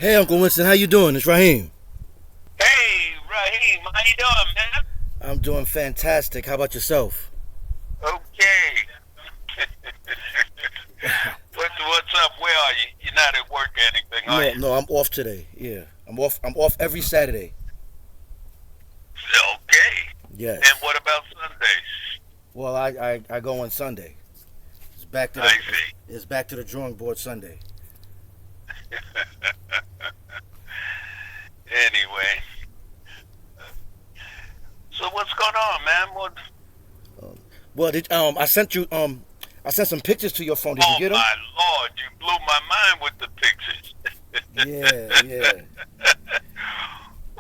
Hey, Uncle Winston, how you doing? It's Raheem. Hey, Raheem, how you doing, man? I'm doing fantastic. How about yourself? Okay. What's up? Where are you? You're not at work or anything, are No, you? no, I'm off today. Yeah, I'm off. I'm off every Saturday. Okay. And Yes. what about Sundays? Well, I go on Sunday. It's back to the I see. it's back to the drawing board Sunday. Anyway, so what's going on, man? What? Um, well, I sent some pictures to your phone. Did you Oh get them? my Lord, you blew my mind with the pictures. Yeah, yeah,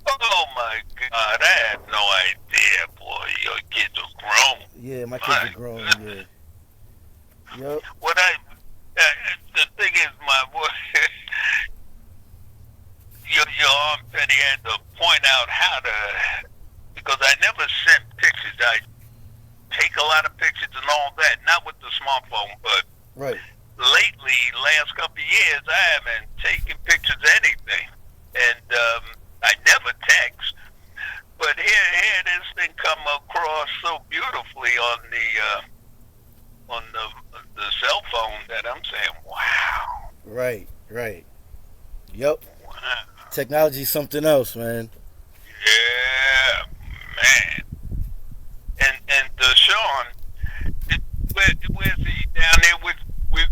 Oh my God, I had no idea, boy. Your kids are grown. yeah. My kids are My grown. goodness. Yeah. Yep. What I the thing is, my boy, your arm said he had to point out how to, because I never sent pictures. I take a lot of pictures and all that, not with the smartphone, but Right. lately, last couple of years, I haven't taken pictures of anything, and I never text. But here, this thing come across so beautifully on the cell phone that I'm saying, wow, Right. Right. Yep. wow, Technology's something else, man. yeah, man. And Sean, where's he down there with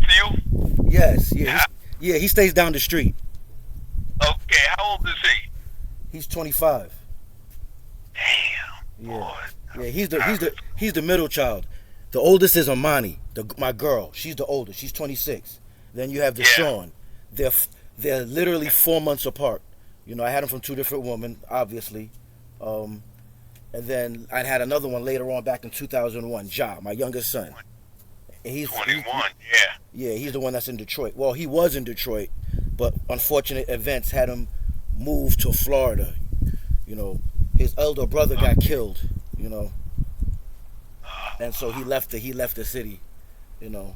you? Yes. Yeah. Yeah. Yeah. He stays down the street. Okay, how old is he? He's 25. Damn, Yeah. boy. Yeah, he's the middle child. The oldest is Amani, my girl. She's the oldest. She's 26. Then you have Yeah. Deshaun. They're literally 4 months apart. You know, I had them from two different women, obviously. Um, and then I had another one later on back in 2001, Ja, my youngest son. And 21, yeah. yeah, he's the one that's in Detroit. Well, he was in Detroit, but unfortunate events had him move to Florida. You know, his elder brother got killed. You know, and so he left the city. You know,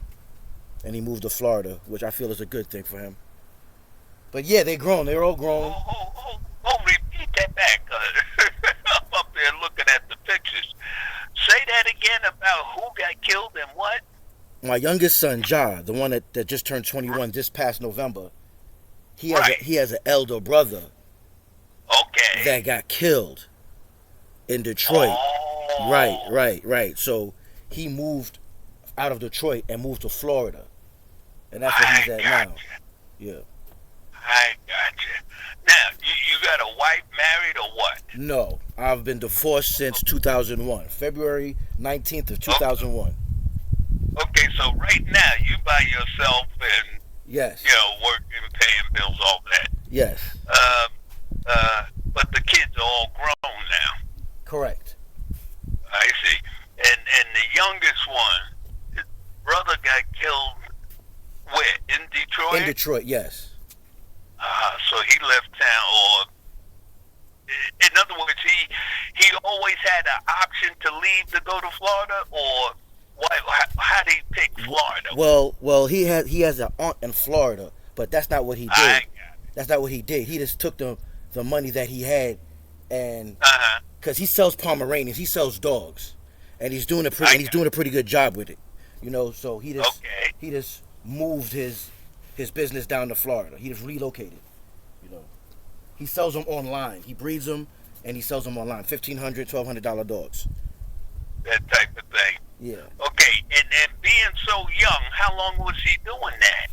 and he moved to Florida, which I feel is a good thing for him. But yeah, they grown. They're all grown. Repeat that back. I'm up there looking at the pictures. Say that again about who got killed and what? My youngest son, Ja, the one that just turned 21 this past November, Right. he has an elder brother Okay. that got killed in Detroit. Right, Oh, right, right. So he moved out of Detroit and moved to Florida, and that's where I he's at got now. you. Yeah. I got you. Now, you got a wife, married, or what? No, I've been divorced since 2001, February 19th of Okay, 2001. okay, so right now you by yourself and, Yes, working, paying bills, all that. yes, Um, but the kids are all grown now. correct. I see. And the youngest one, his brother got killed where? In In Detroit? Detroit, yes. So he left town, or in other words, he always had an option to leave to go to Florida, or why? How did he pick Florida? Well, he has an aunt in Florida, but that's not what he I did. got it. That's not what he did. He just took the money that he had, and Uh huh. because he sells Pomeranians, he sells dogs, and I he's got doing a pretty good job with it. You know, so it. Okay. he just moved his business down to Florida. He just relocated. You know, he sells them online. He breeds them and he sells them online. $1,500, $1,200 dogs. That type of thing. Yeah, Okay. And being so young, how long was he doing that?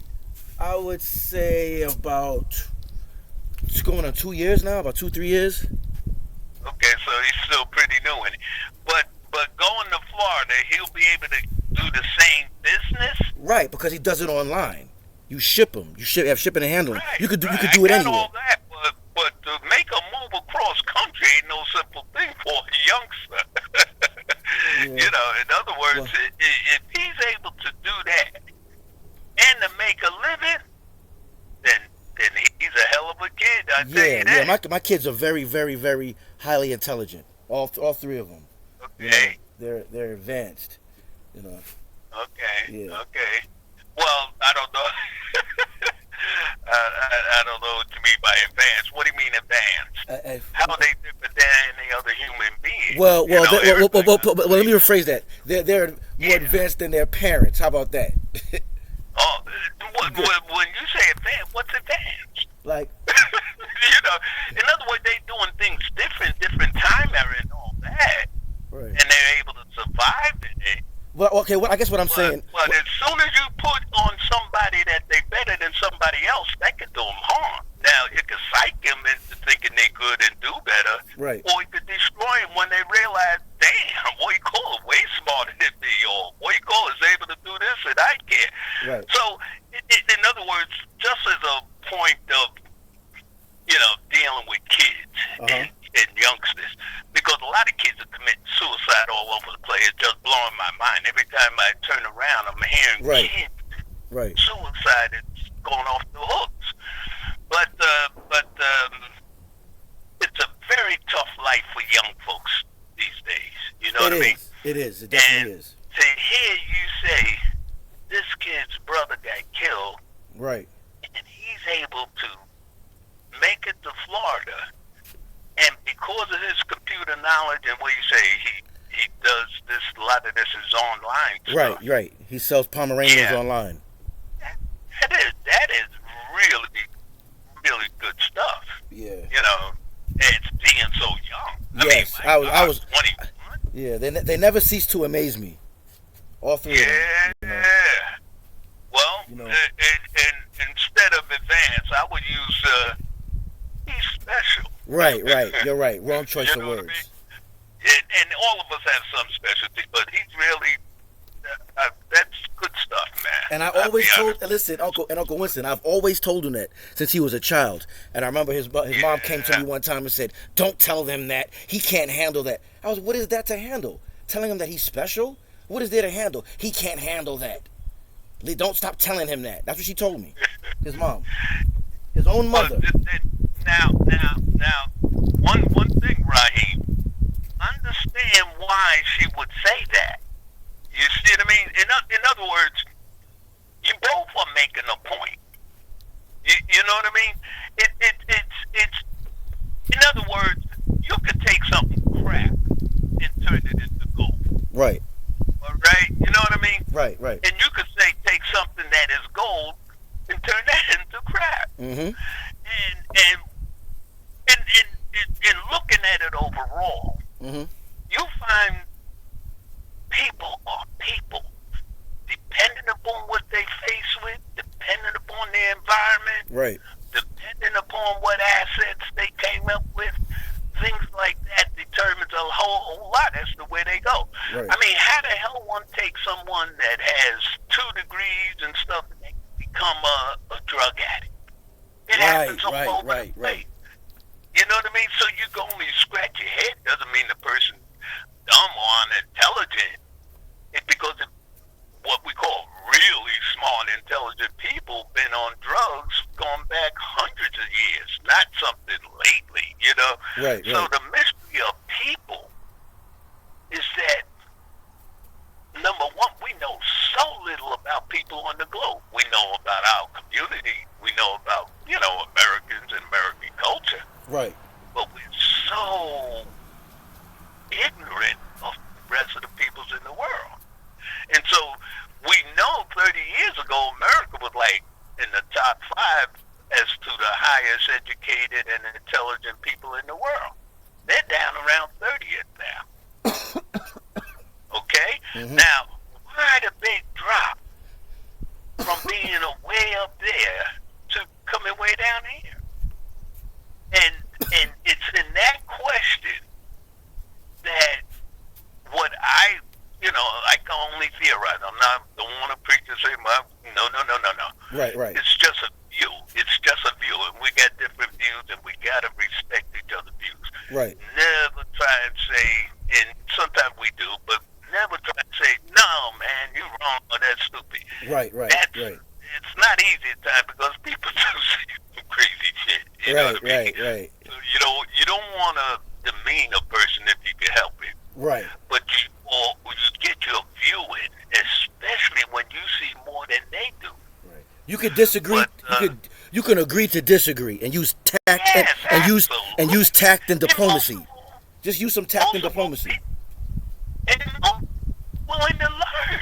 I would say about it's going on 2 years now, about 2 3 years. Okay, so he's still pretty new in it. But going to Florida, he'll be able to do the same business. Right, because he does it online. You ship them. Have shipping and handling. Right, You could right. I do it got anywhere. all that, but to make a move across country ain't no simple thing for a youngster. Yeah. In other words, Well, if he's able to do that and to make a living, then he's a hell of a kid. I tell you yeah. that. My kids are very, very, very highly intelligent. All three of them. You know, Okay, they're advanced. You know. okay, Yeah. okay. Well, I don't know. I don't know what you mean by Well, You well, know, let me rephrase that. They're more Yeah. advanced than their parents. How about that? Oh, when you say advanced, what's advanced? Like, You know, in other words, they doing things different time era and all that, right. and they're able to survive in it. Well, okay. Well, I guess what I'm saying. But as soon as you put on somebody that they better than somebody else, that could do them harm. Now, it could psych them into thinking they could and do better, Right. or it could destroy them when they realize, damn, boy, Cole is way smarter than me, or boy, Cole is able to do this and I can't. Right. So, in other words, just as a point of, dealing with kids and youngsters, because a lot of kids are committing suicide all over the place. It's just blowing my mind. Every time I turn around, I'm hearing Right. kids. Right. Suicide is going off the hooks. But it's a very tough life for young folks these days. You know what I mean? It is. It definitely is. To hear you say this kid's brother got killed, Right. and he's able to make it to Florida, and because of his computer knowledge and what you say, he does this. A lot of this is online stuff. Right. Right. He sells Pomeranians Yeah. online. That is really, really good stuff. Yeah. It's being so young. Yes, I I was. 21. Yeah. They never cease to amaze me. All three of them. Yeah. Well, and instead of advance, I would use he's special. Right. Right. You're right. Wrong choice of You know what I words. mean? And all of us have some specialty, but he's really that's good stuff, man. And I always listen, Uncle Winston, I've always told him that since he was a child. And I remember his mom came to me one time and said, "Don't tell them that. He can't handle that." I was, what is that to handle? Telling him that he's special? What is there to handle? He can't handle that. Don't stop telling him that. That's what she told me. His mom. His own mother. Now, one thing, Raheem, understand why she would say that. You see what I mean? In other words, you both are making a point. You know what I mean? It's in other words, you could take something crap and turn it into gold. Right. All right? You know what I mean? Right. And you could say take something that is gold and turn that into crap. Mm-hmm. And in looking at it overall, Mm-hmm. you find people are people, depending upon what they face with, depending upon their environment, Right. depending upon what assets they came up with, things like that determines a whole lot as to where they go. Right. I mean, how the hell one takes someone that has 2 degrees and stuff and they become a drug addict? It happens all over the place. You know what I mean? So you can only scratch your head. Doesn't mean the person dumb or unintelligent. It's because what we call really smart, intelligent people been on drugs going back hundreds of years, not something lately, Right. So the mystery of people is that, number one, we know so little about people on the globe. We know about our community. We know about, Americans and American culture. Right. But we're so ignorant of the rest of the peoples in the world. And so we know 30 years ago, America was like in the top 5 as to the highest educated and intelligent people in the world. They're down around 30th now. Okay? Mm-hmm. Now, why the big drop from being way up there to coming way down here? And it's in that question that what I can only theorize. Don't want to preach and say, no. Right. It's just a view. And we got different views, and we got to respect each other's views. Right. Never try and say, and sometimes we do, but never try and say, no, man, you're wrong, or that's stupid. Right. It's not easy at times because people do say some crazy shit. You know what I mean? Right. So you don't want to demean a person if you can help it. Right. But you get your view in, especially when you see more than they do. Right. You could disagree. But, you can agree to disagree and use tact yes, and use tact and diplomacy. Just use some tact and Most of them diplomacy. and willing to learn.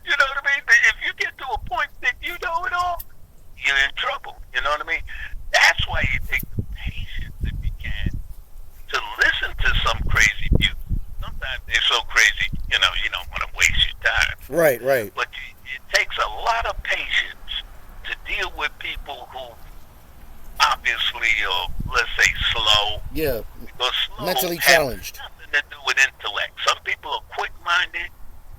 You know what I mean? If you get to a point that you know it all, you're in trouble. You know what I mean? That's why you take the patience, if you can, to listen to some crazy views. Sometimes they're so crazy, you don't want to waste your time. Right, right. But it takes a lot of patience to deal with people who obviously are, let's say, slow. Yeah, Because slow mentally has challenged. nothing to do with intellect. Some people are quick-minded,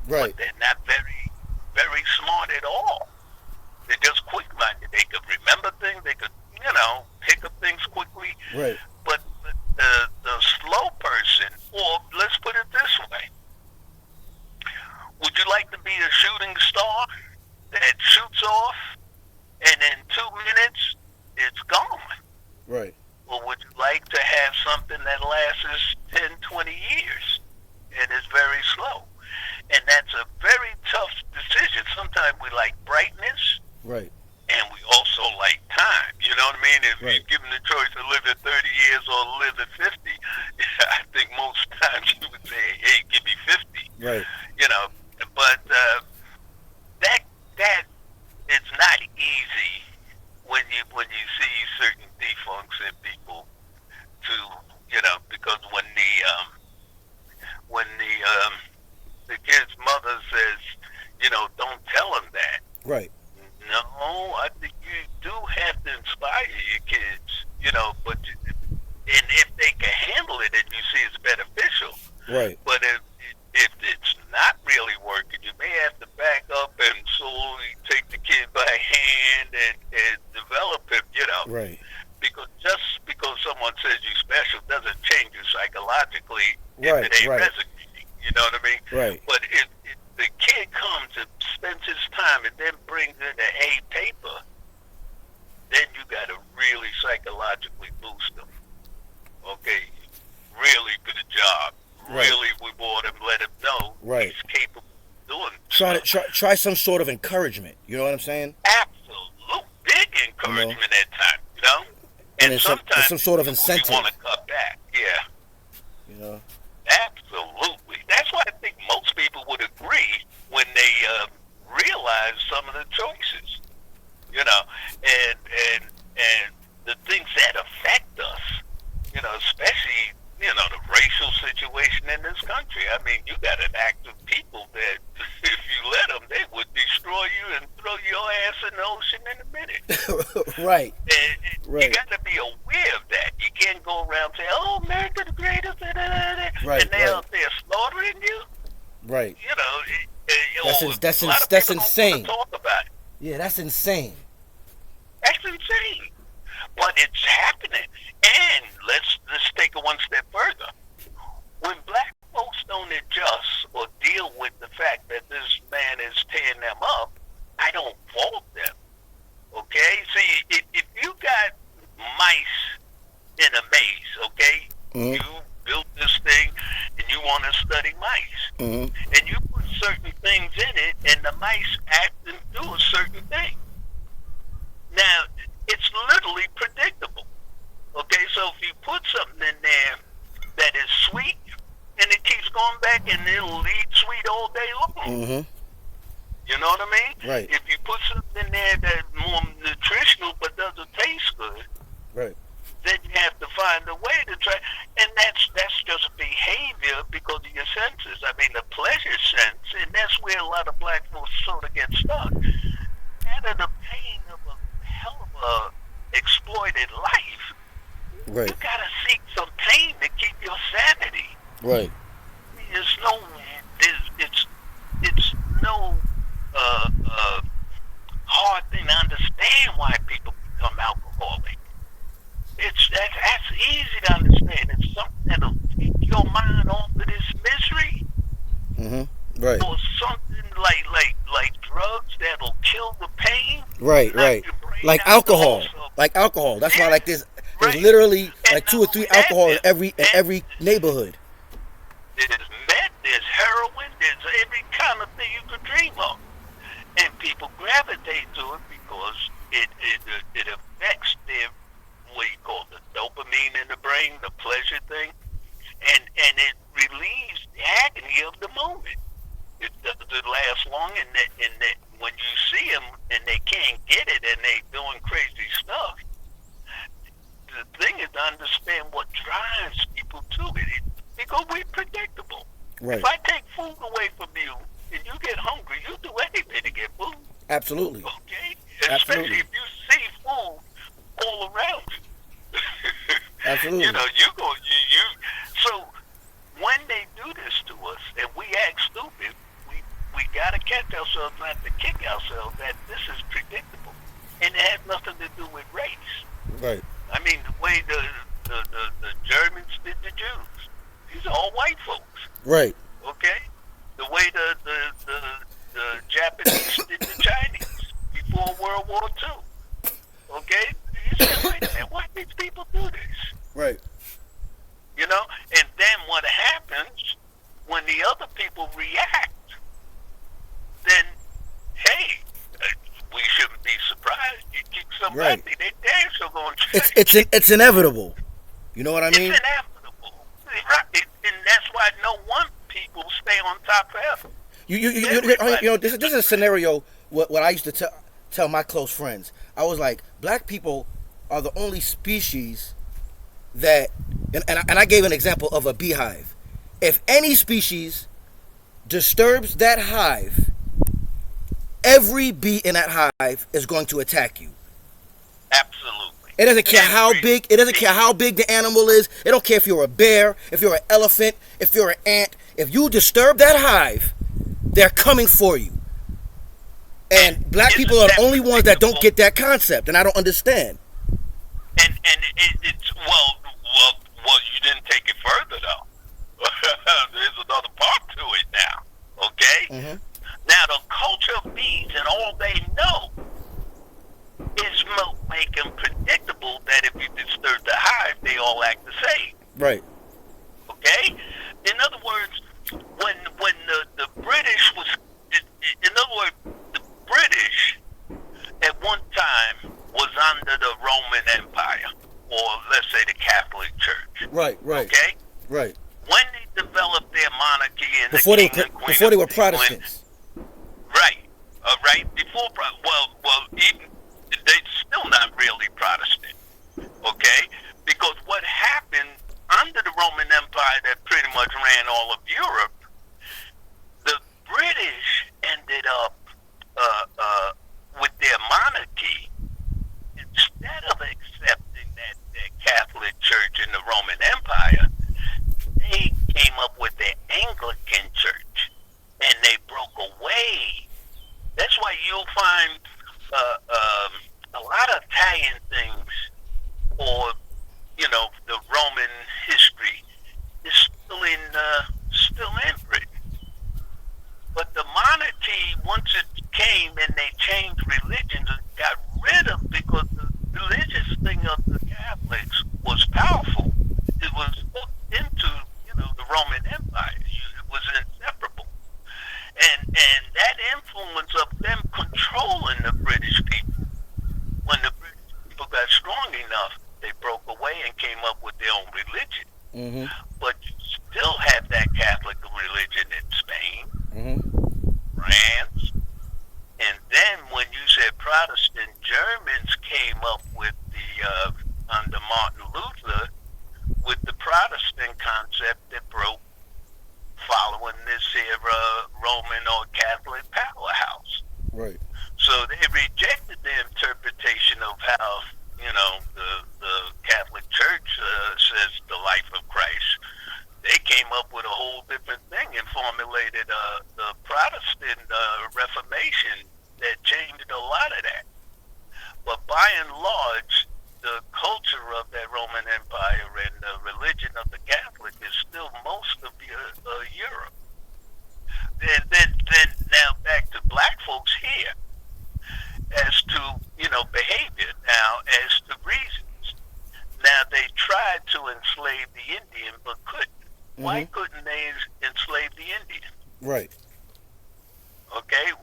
Right. but they're not very, very smart at all. They're just quick-minded. They could remember things. They could, pick up things quickly. Right. But the slow person, or let's put it this way, would you like to be a shooting star that shoots off and in 2 minutes it's gone? Right. Or would you like to have something that lasts 10, 20 years and is very slow? And that's a very tough decision. Sometimes we like brightness, Right. and we also like time. You know what I mean? If Right. you're given the choice to live at 30 years or live at 50, I think most times you would say, hey, give me 50. Right. But that it's not easy when you see certain defuncts in people to, because when the kid's mother says, don't tell him that. Right. No, I think you do have to inspire your kids, but and if they can handle it and you see it's beneficial. Right. But if it's not really working, you may have to back up and slowly take the kid by hand and develop him, Right. Because just because someone says you're special doesn't change you psychologically Right, if it ain't right. resonating. You know what I mean? Right. But if the kid comes and spends his time and then brings in the A paper, then you got to really psychologically boost them. Okay, really good job. Right. Really reward him, let him know Right. he's capable of doing stuff. Try some sort of encouragement. You know what I'm saying? Absolute big encouragement at times, And And some sometimes sort of you incentive. want to cut back. Yeah, You know. absolutely. That's why I think most people would agree when they realize some of the choices, and the things that affect us, especially the racial situation in this country. I mean, you got an act of people that if you let them, they would destroy you and throw your ass in the ocean in a minute. Right. And Right. you got to be aware of that. You can't go around saying, "Oh, America the greatest," Right, and they're right. out there slaughtering you. Right. That's a lot of that's people insane. Don't want to talk about it. Yeah, that's insane. That's insane, but it's happening. And let's take it one step further. When black folks don't adjust or deal with the fact that this man is tearing them up, I don't fault them. Okay? See, if you got mice in a maze, okay? Mm-hmm. You built this thing and you want to study mice. Mm-hmm. And you put certain things in it and the mice act and do a certain thing. Now, it's literally predictable. Okay, so if you put something in there that is sweet and it keeps going back and it'll lead sweet all day long. Mm-hmm. You know what I mean? Right. If you put something in there that's more nutritional but doesn't taste good, Right. then you have to find a way to try. And that's just behavior because of your senses. I mean, the pleasure sense, and that's where a lot of black folks sort of get stuck. Out of the pain of a hell of a exploited life, Right. you gotta seek some pain to keep your sanity. Right. It's no hard thing to understand why people become alcoholic. That's easy to understand. It's something that'll take your mind off of this misery, Mm-hmm. Right. or something like drugs that'll kill the pain. Right. knock Right. your brain Like out alcohol. also. Like alcohol. That's why Yeah. like there's Right. literally And like 2 or not 3 only that, alcohol in there's every neighborhood. There's meth, there's heroin, there's every kind of thing you could dream of. And people gravitate to it because it affects their, what you call the dopamine in the brain, the pleasure Absolutely. Okay? Absolutely. Especially if you see food all around you. Absolutely. You know, so when they do this to us and we act stupid, we gotta catch ourselves not to kick ourselves that this is predictable. And it has nothing to do with race. Right. I mean, the way the Germans did the Jews. These are all white folks. Right. Okay? The way the Japanese did the Chinese before World War II. Okay? You say, wait a minute, why did these people do this? Right. You know? And then what happens when the other people react, then, hey, we shouldn't be surprised. You kick somebody, Right. they damn sure going to change. It's inevitable. You know what I mean? It's inevitable. Right. And that's why no one people stay on top forever. You know, this is a scenario what I used to tell my close friends. I was like, black people are the only species that, and I gave an example of a beehive. If any species disturbs that hive, every bee in that hive is going to attack you. Absolutely. It doesn't care how big. It doesn't care how big the animal is. It don't care if you're a bear, if you're an elephant, if you're an ant. If you disturb that hive, they're coming for you. And black people are the only ones that don't get that concept, and I don't understand. And it's well, you didn't take it further though. There's another part to it now. Okay. Mm-hmm. Now the culture of bees and all they know is make them predictable that if you disturb the hive, they all act the same. Right. Okay? In other words, when the British was, in other words, the British at one time was under the Roman Empire, or let's say the Catholic Church. Right. Right. Okay? Right. When they developed their monarchy and Before the they king and queen before they of were England, Protestants. right? Right before, even they're still not really Protestant, okay? Because what happened under the Roman Empire that pretty much ran all of Europe, the British ended up with their monarchy. Instead of accepting that Catholic Church in the Roman Empire, they came up with the Anglican Church, and they broke away. That's why you'll find a lot of Italian things, or the Roman history is still in Britain. But the monarchy, once it came and they changed religions, it got rid of, because the religious thing of the Catholics was powerful. It was hooked into the Roman Empire. It was inseparable. And that influence of them controlling the British people, when the British people got strong enough, they broke away and came up with their own religion. Mm-hmm. But you still have that Catholic religion in Spain, Mm-hmm. France, and then when you said Protestant, Germans came up with the under Martin Luther with the Protestant concept that broke following this here Roman or Catholic powerhouse. Right. So they rejected the interpretation of how the Catholic Church says the life of Christ. They came up with a whole different thing and formulated the Protestant Reformation that changed a lot of that. But by and large, the culture of that Roman Empire and the religion of the Catholic is still most of Europe. Then now back to black folks here, as to behavior. Now as to reasons. Now they tried to enslave the Indian, but couldn't. Mm-hmm. Why couldn't they enslave the Indian? Right. Okay, and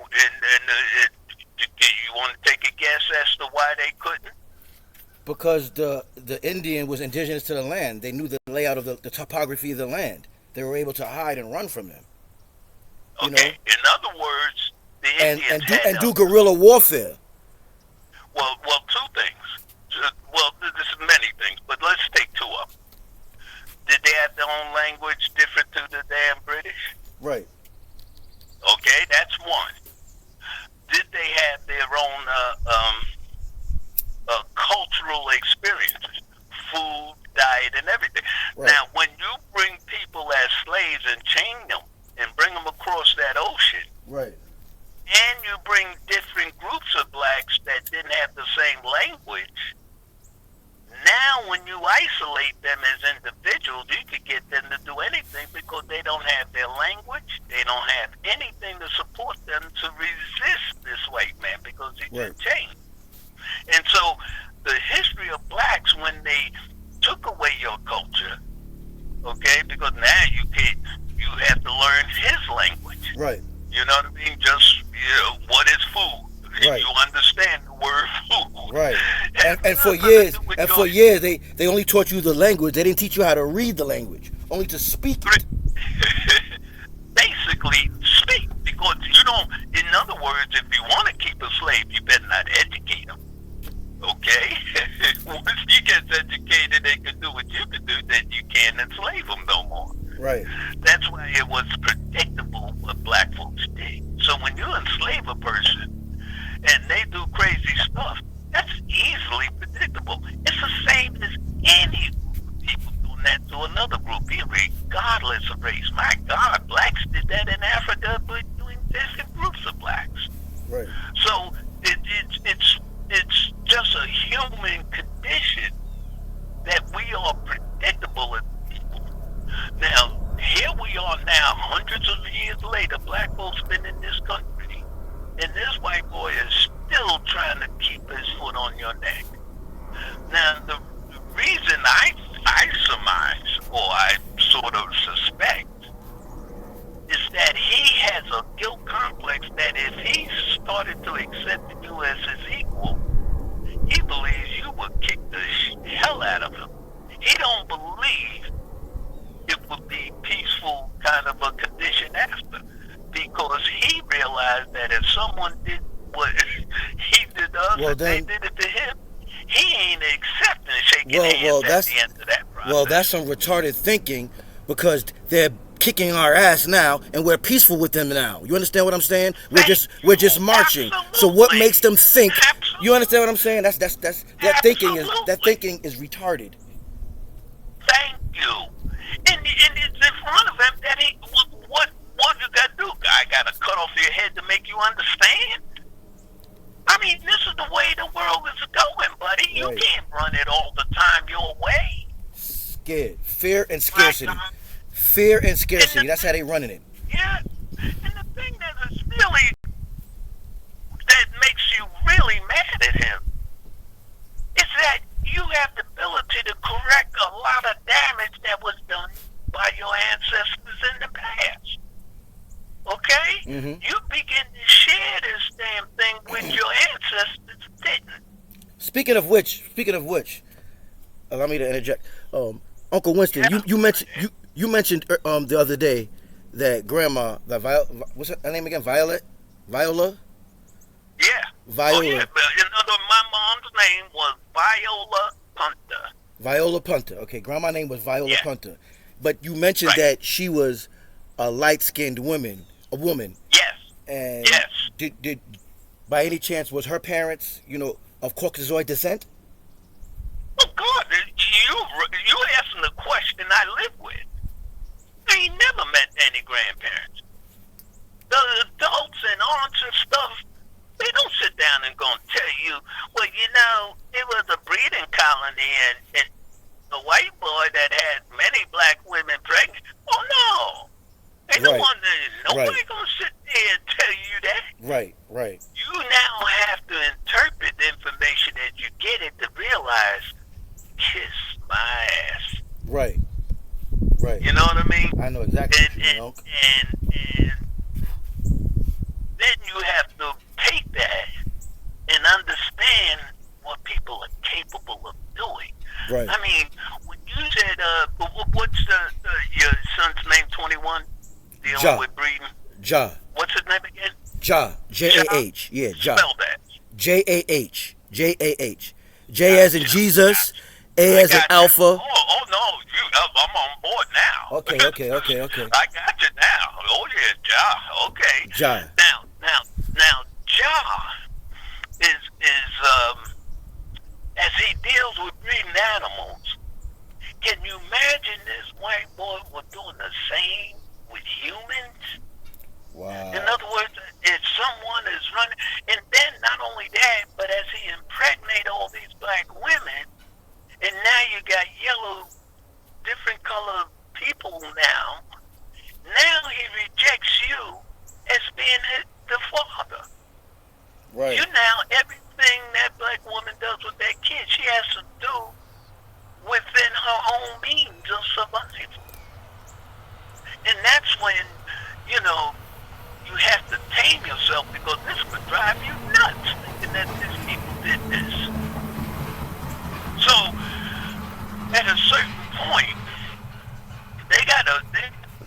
you want to take a guess as to why they couldn't? Because the Indian was indigenous to the land. They knew the layout of the topography of the land. They were able to hide and run from them. Okay. In other words, the Indians and do guerrilla warfare. Well, two things. Well, there's many things, but let's take two of them. Did they have their own language different to the damn British? Right. Okay, that's one. Did they they have their own cultural experiences, food, diet, and everything. Right. Now, when you bring people as slaves and chain them and bring them across that ocean, Right. and you bring different groups of blacks that didn't have the same language, now when you isolate them as individuals, you could get them to do anything because they don't have their language, they don't have anything to support them to resist this white man because he Right. just changed. And so the history of blacks, when they took away your culture, okay, because now you have to learn his language. Right. You know what I mean? Just, what is food? Right. You understand the word food. Right. And for years they only taught you the language. They didn't teach you how to read the language, only to speak it. Basically, speak. Because you don't, in other words, if you want to keep a slave, you better not educate him. Okay? Once he gets educated and can do what you can do, then you can't enslave him no more. Right. That's why it was predictable what black folks did. So when you enslave a person and they do crazy stuff, that's easily predictable. It's the same as any people doing that to another group, regardless of race. My God, blacks did that in Africa, but doing different groups of blacks. Right. So it's just a human condition that we are predictable as people. Now, here we are now, hundreds of years later, black folks been in this country, and this white boy is still trying to keep his foot on your neck. Now, the reason I surmise, or I sort of suspect, is that he has a guilt complex that if he started to accept you as his equal, he believes you would kick the hell out of him. He don't believe it would be peaceful kind of a condition after, because he realized that if someone did what he did to us, and they did it to him, he ain't accepting shaking hands at the end of that process. Well, that's some retarded thinking, because they're kicking our ass now, and we're peaceful with them now. You understand what I'm saying? We're just marching. Absolutely. So what makes them think? Absolutely. You understand what I'm saying? That thinking is retarded. Thank you. And it's in front of him that what you got to do? I got to cut off your head to make you understand? I mean, this is the way the world is going, buddy. You can't run it all the time your way. Scared. Fear and scarcity. Fear and scarcity. That's how they running it. Yeah. And the thing that is really, that makes you really mad at him, is that you have the ability to correct a lot of damage that was done by your ancestors in the past. Okay? Mm-hmm. You begin to share this damn thing with your ancestors didn't. Speaking of which, allow me to interject. Uncle Winston, you mentioned the other day that Grandma, what's her name again? Viola. Yeah. Viola. Oh, yeah. My mom's name was Viola Punter. Viola Punter. Okay, Grandma's name was Viola Punter. But you mentioned that she was a light-skinned woman. Yes. And did by any chance was her parents, of Caucasoid descent? Oh God, you asking the question I live with. I ain't never met any grandparents. The adults and aunts and stuff, they don't sit down and gonna tell you, well, it was a breeding colony and the white boy that had many black women pregnant. Oh no. Ain't nobody gonna sit there and tell you that. Right. You now have to interpret the information that you get it to realize, kiss my ass. Right. You know what I mean? I know exactly what you mean. And then you have to take that and understand what people are capable of doing. Right. I mean, when you said, what's your son's name, 21? Dealing with breeding? Ja. What's his name again? Ja. J-A-H. Yeah, Ja. Spell that. J-A-H. J-A-H. J as in Jesus. A as in Alpha. Oh no, I'm on board now. Okay. I got you now. Oh yeah, Ja. Okay. Ja. Now, Shah is as he deals with breeding animals. Can you imagine this white boy was doing the same with humans? Wow. In other words, if someone is running, and then not only that, but as he impregnate all these black women, and now you got yellow, different color people now. Now he rejects you as being the father. Right. You now, everything that black woman does with that kid, she has to do within her own means of survival. And that's when, you know, you have to tame yourself, because this would drive you nuts thinking that these people did this. So, at a certain point, they gotta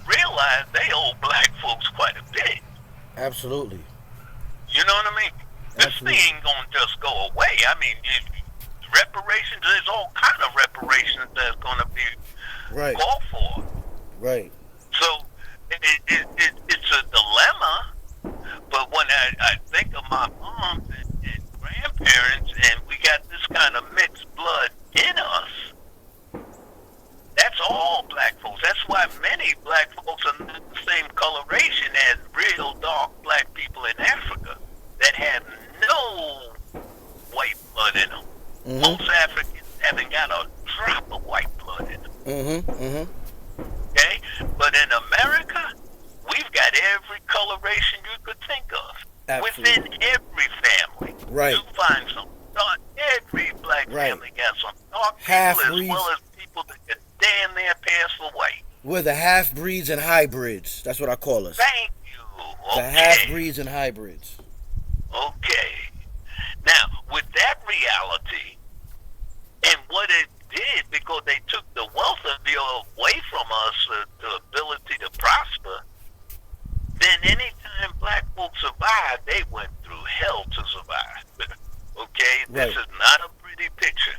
realize they owe black folks quite a bit. Absolutely. You know what I mean? This thing ain't gonna just go away. I mean, reparations, there's all kind of reparations that's gonna be called for. Right. So it's a dilemma. But when I think of my mom and grandparents, and we got this kind of mixed blood in us, that's all black folks. That's why many black folks are not the same coloration as real dark black people in Africa that have no white blood in them. Mm-hmm. Most Africans haven't got a drop of white blood in them. Mm-hmm. Mm-hmm. Okay? But in America, we've got every coloration you could think of. Absolutely. Within every family. Right. You find some dark, every black family got some dark people as well as people that can damn near pass for white. We're the half-breeds and hybrids. That's what I call us. Thank you. Okay. The half-breeds and hybrids. Okay. Now, with that reality, and what it did, because they took the wealth of you away from us, the ability to prosper, then anytime black folks survived, they went through hell to survive. Okay? Right. This is not a pretty picture.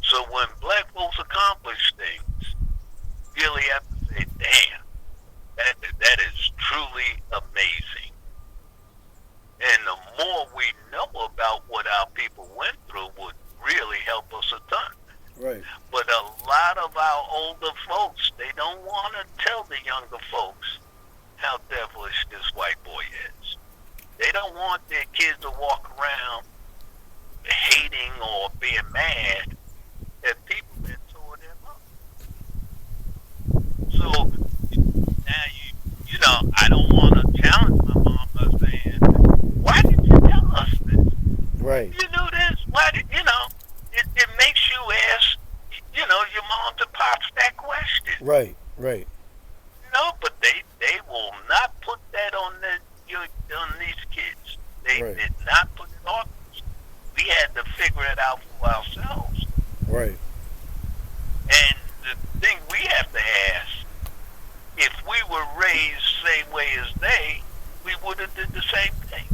So when black folks accomplish things, you really have to say, damn, that is truly amazing. And the more we know about what our people went through would really help us a ton. Right. But a lot of our older folks, they don't want to tell the younger folks how devilish this white boy is. They don't want their kids to walk around hating or being mad at people that tore them up. So now you know, I don't want to challenge my mom by saying, why did you tell us this? Right. You knew this. Why did you know? It makes you ask, you know, your mom to pops that question. Right. Right. No, but they will not put that on these kids. They did not put it on us. We had to figure it out for ourselves. Right. And the thing we have to ask, if we were raised the same way as they, we would have did the same thing.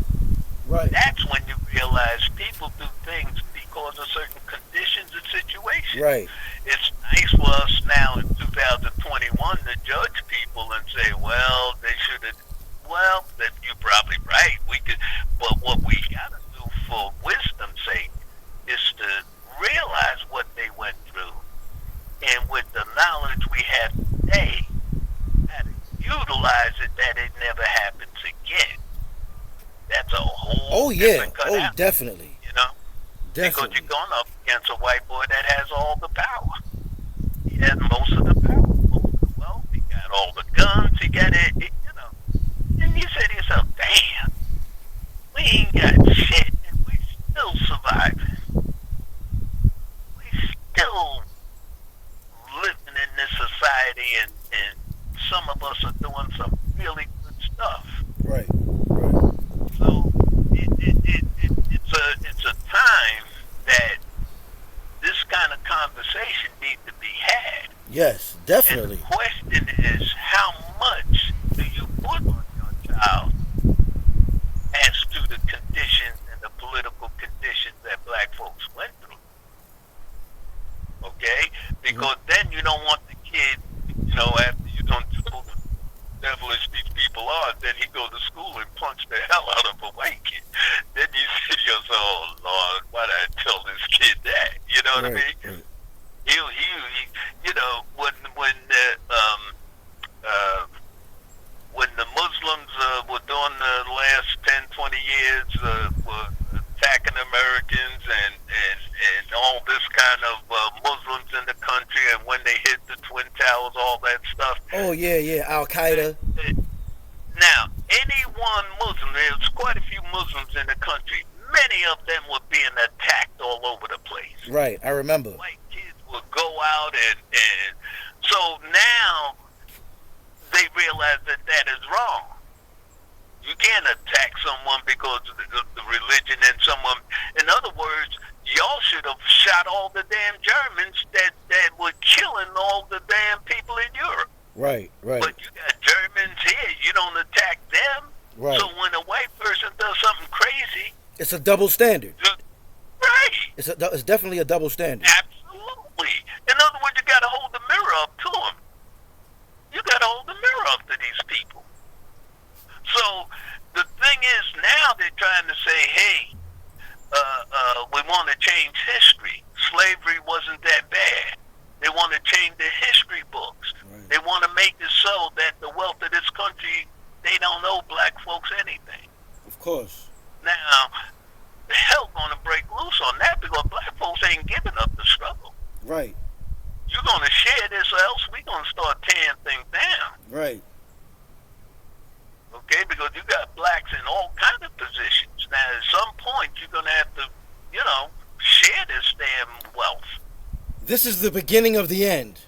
Right. That's when you realize people do things because of certain conditions and situations. Right. It's nice for us now in 2021 to judge people and say, well, they should have. Well, you're probably right. We could, but what we gotta do for wisdom's sake is to realize what they went through, and with the knowledge we have today, how to utilize it that it never happens again. That's a whole different cut out, definitely. You know, definitely. because you're going up against a white boy that has all the power. He has most of the power, most of the wealth. He got all the guns. He got it. You know, and you say to yourself, "Damn, we ain't got shit, and we still surviving. We still living in this society, and some of us are doing some really good stuff." Right. So it's a time that this kind of conversation needs to be had. Yes, definitely. And the question is, how much do you put on your child as to the conditions and the political conditions that black folks went through? Okay? Because then you don't want the kid, you know, after you don't tell the devilish these people are, then he go to school and punch the hell out of a white kid. know what I Right, mean? right. You know, when the uh, when the Muslims were doing the last 10, 20 years, were attacking Americans and all this kind of Muslims in the country, and when they hit the Twin Towers, all that stuff. Oh yeah, yeah. Al Qaeda. Now, any one Muslim, there's quite a few Muslims in the country. Many of them were being attacked all over the place. Right, I remember. White kids would go out and so now they realize that that is wrong. You can't attack someone because of the religion and someone. In other words, y'all should have shot all the damn Germans that were killing all the damn people in Europe. Right, right. But you got Germans here. You don't attack them. Right. So when a white person does something crazy, It's a double standard. right? It's definitely a double standard. Absolutely. In other words, you got to hold the mirror up to them. You got to hold the mirror up to these people. So the thing is, now they're trying to say, hey, we want to change history. Slavery wasn't that bad. They want to change the history books. Right. They want to make it so that the wealth of this country, they don't owe black folks anything. Of course. Now, hell gonna break loose on that because black folks ain't giving up the struggle. Right, You're gonna share this or else we're gonna start tearing things down. right. Okay, because you got blacks in all kinds of positions. Now, at some point, you're going to have to, share this damn wealth. This is the beginning of the end.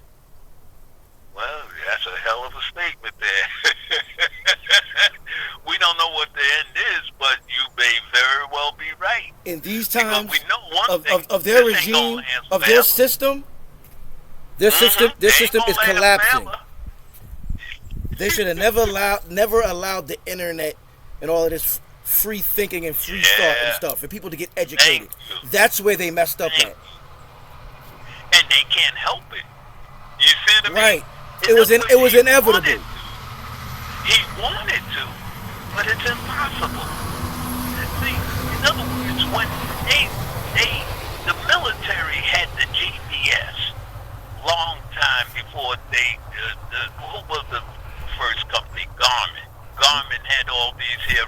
Well, that's a hell of a statement there. We don't know what the end is, but you may very well be right. In these Because times we know one thing, of their this ain't gonna regime, last of their forever. system, their system It ain't is gonna last collapsing. forever. They should have never allowed the internet and all of this free thinking and free thought and stuff for people to get educated. Thank you. That's where they messed up Thank at. And they can't help it. You see what I mean? Right. It was inevitable. He wanted to, but it's impossible. See, in other words, when the military had the GPS long time before who was the first company? Garmin. Garmin had all these here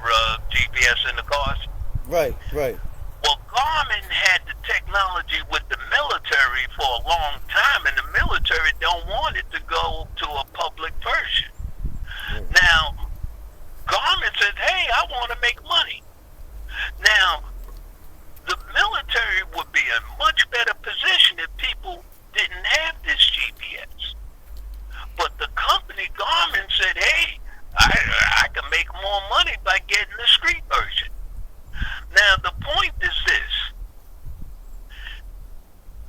GPS in the cars. Right, right. Well, Garmin had the technology with the military for a long time, and the military don't want it to go to a public version. Now, Garmin said, hey, I want to make money. Now, the military would be in a much better position if people didn't have this GPS. But the company Garmin said, hey, I can make more money by getting the street version. Now, the point is this.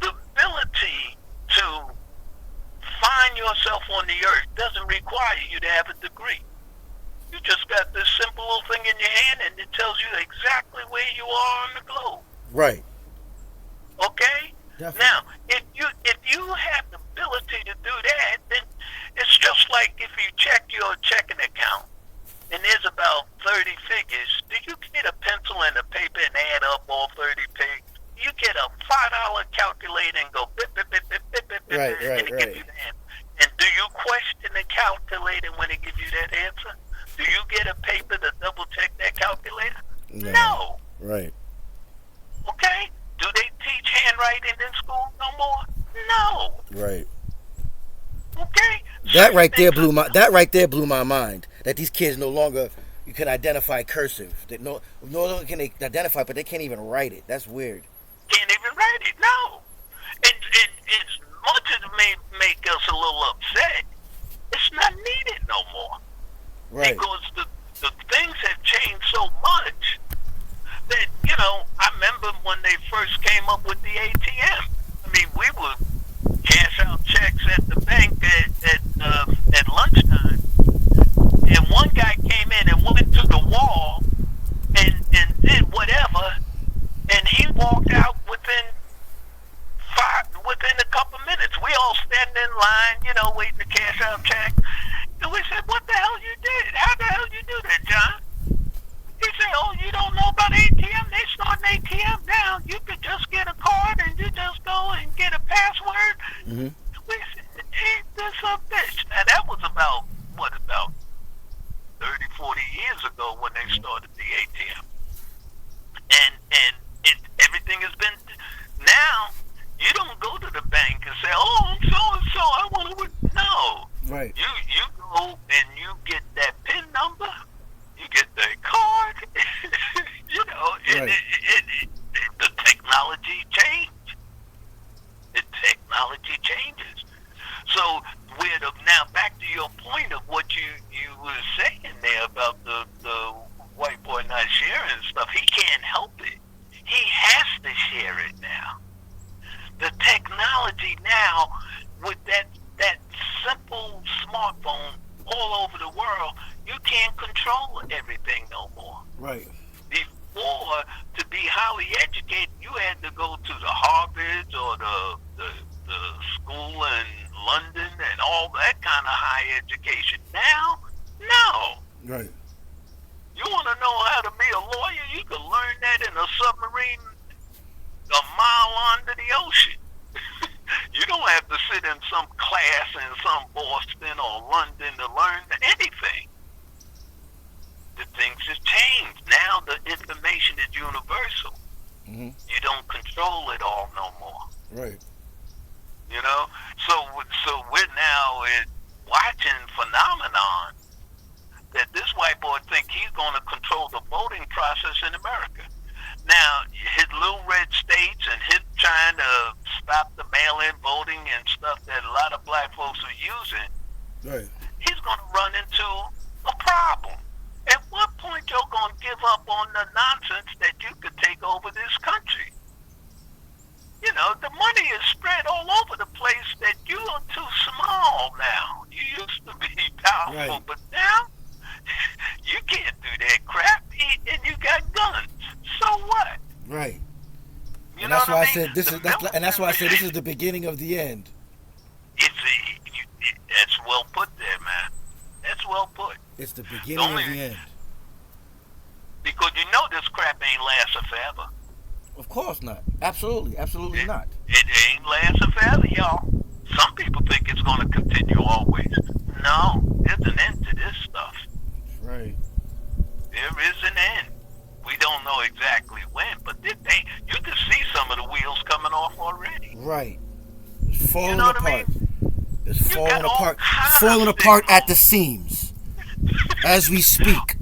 The ability to find yourself on the earth doesn't require you to have a degree. You just got this simple little thing in your hand, and it tells you exactly where you are on the globe. Right. Okay? Definitely. Now, if you have the ability to do that, then it's just like if you check your checking account, and there's about 30 figures, do you get a pencil and a paper and add up all 30 figures? You get a $5 calculator and go bip, bip, bip, bip, bip, bip, bip, Right, and it gives you the answer. And do you question the calculator when it gives you that answer? Do you get a paper to double check that calculator? No. Right. Okay? Do they teach handwriting in school no more? No. Right. Okay? That right there blew my mind. That these kids no longer you can identify cursive. That no longer can they identify, but they can't even write it. That's weird. Can't even write it. No. And as much as it may make us a little upset, it's not needed no more. Right. Because the things have changed so much that, I remember when they first came up with the ATM. I mean, we would cash out checks at the bank at lunchtime. And one guy came in and went to the wall and did whatever, and he walked out within a couple minutes. We all standing in line, waiting to cash out checks. And we said, what the hell you did? How the hell you do that, John? He said, oh, you don't know about ATM? They start an ATM now. You could just get a card and you just go and control everything no more. Right. Before, to be highly educated, you had to go to the Harvard or the school in London and all that kind of high education. Now, no. Right. You want to know how to be a lawyer? You can learn that in a submarine a mile under the ocean. You don't have to sit in some class in some Boston or London to learn anything. The things have changed. Now the information is universal. Mm-hmm. You don't control it all no more. Right. You know? So we're now watching phenomenon that this white boy think he's going to control the voting process in America. Now, his little red states and him trying to stop the mail-in voting and stuff that a lot of black folks are using, Right. he's going to run into a problem. At what point you're going to give up on the nonsense that you could take over this country? You know, the money is spread all over the place that you are too small now. You used to be powerful, Right. but now you can't do that crap, and you got guns. So what? Right. You And know that's what why I I mean? said this is. And that's why I said this is the beginning of the end. That's well put there, man. That's well put. It's the beginning of the end. Because you know this crap ain't lasting forever. Of course not. Absolutely. Absolutely not. It ain't lasting forever, y'all. Some people think it's going to continue always. No, there's an end to this stuff. That's right. There is an end. We don't know exactly when, but you can see some of the wheels coming off already. Right. It's falling You know what apart. I mean? It's falling got all apart. kinds It's falling of apart signals. at the seams as we speak.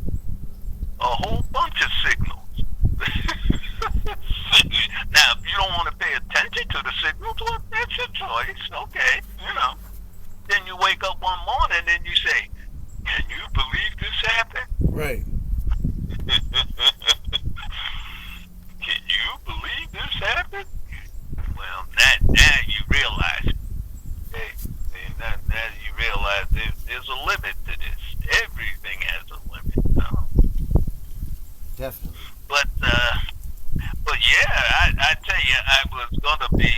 A whole bunch of signals. Now, if you don't want to pay attention to the signals, well, that's your choice. Okay, you know. Then you wake up one morning and you say, "Can you believe this happened?" Right. Can you believe this happened? Well, now you realize it. Okay? Now you realize there's a limit to this. Everything has a limit. No? Definitely. But yeah, I tell you, I was going to be,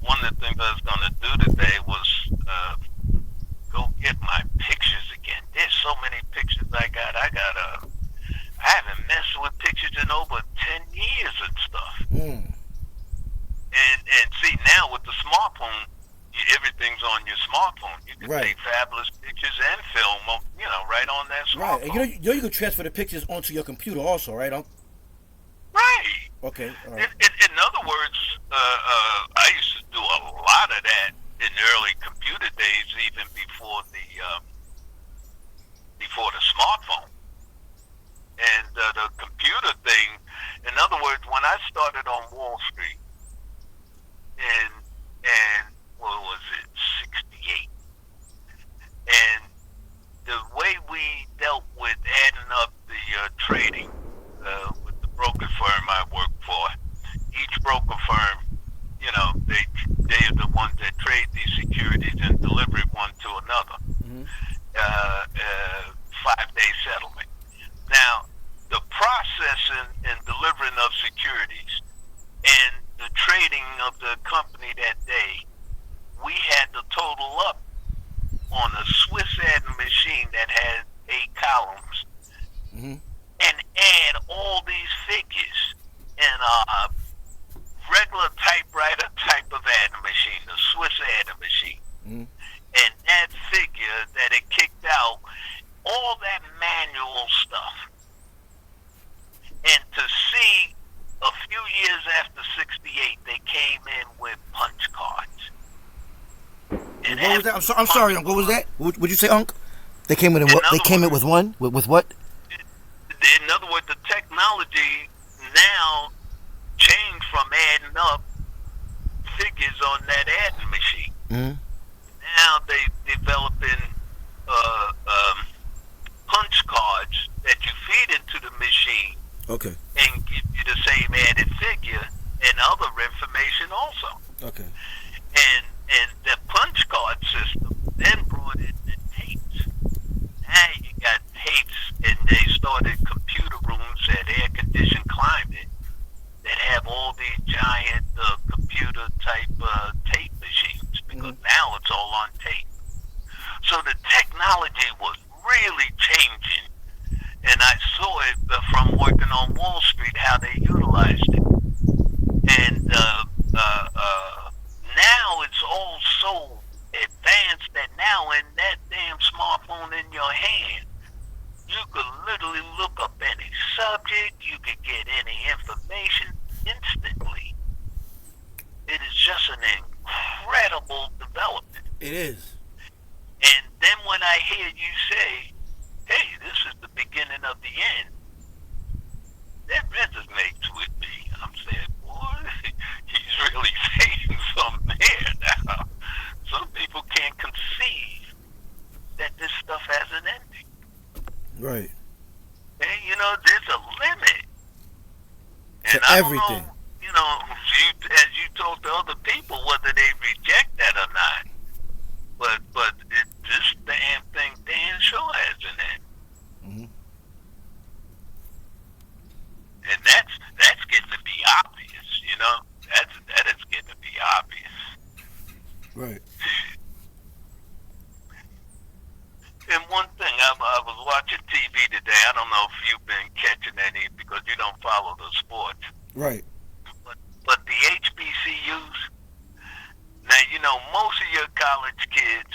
one of the things I was going to do today was go get my pictures again. There's so many pictures I haven't messed with pictures in over 10 years and stuff. Mm. And see, now with the smartphone, everything's on your smartphone. You can Right. take fabulous pictures and film them, right on that Right. smartphone. And you can transfer the pictures onto your computer also, right? Right. Okay. All right. In other words, I used to do a lot of that in the early computer days, even before the smartphone. And the computer thing, in other words, when I started on Wall Street, and what was it, 68, and the way we dealt with adding up the trading with the broker firm I worked for, each broker firm, they are the ones that trade these securities and deliver it one to another. Mm-hmm. 5-day settlement. Now, the processing and delivering of securities and the trading of the company that day, we had to total up on a Swiss admin machine that had 8 columns, Mm-hmm. and add all these figures in a regular typewriter type of admin machine, the Swiss admin machine. Mm-hmm. And that figure that it kicked out, all that manual stuff. And to see a few years after 68, they came in with punch cards. And What was that? I'm sorry, Unc. What was that? What would you say, Unc? They came in what? They came in with one? With what? In other words, the technology now changed from adding up figures on that adding machine. Mm-hmm. Now they developing punch cards that you feed into the machine Okay. and give you the same added figure and other information also. Okay. And the punch card system then brought in the tapes. Now you got tapes, and they It is. And then when I hear you say, hey, this is the beginning of the end, that resonates with me. I'm saying, boy, he's really saying something here now. Some people can't conceive that this stuff has an ending. Right. And, there's a limit. To And I everything. don't know, as you talk to other people, whether they reject that or not. But this damn thing damn sure has an end. Mm-hmm. And that's getting to be obvious, that is getting to be obvious. Right. And one thing, I was watching TV today. I don't know if you've been catching any because you don't follow the sports. Right. But the HBCUs, now, most of your college kids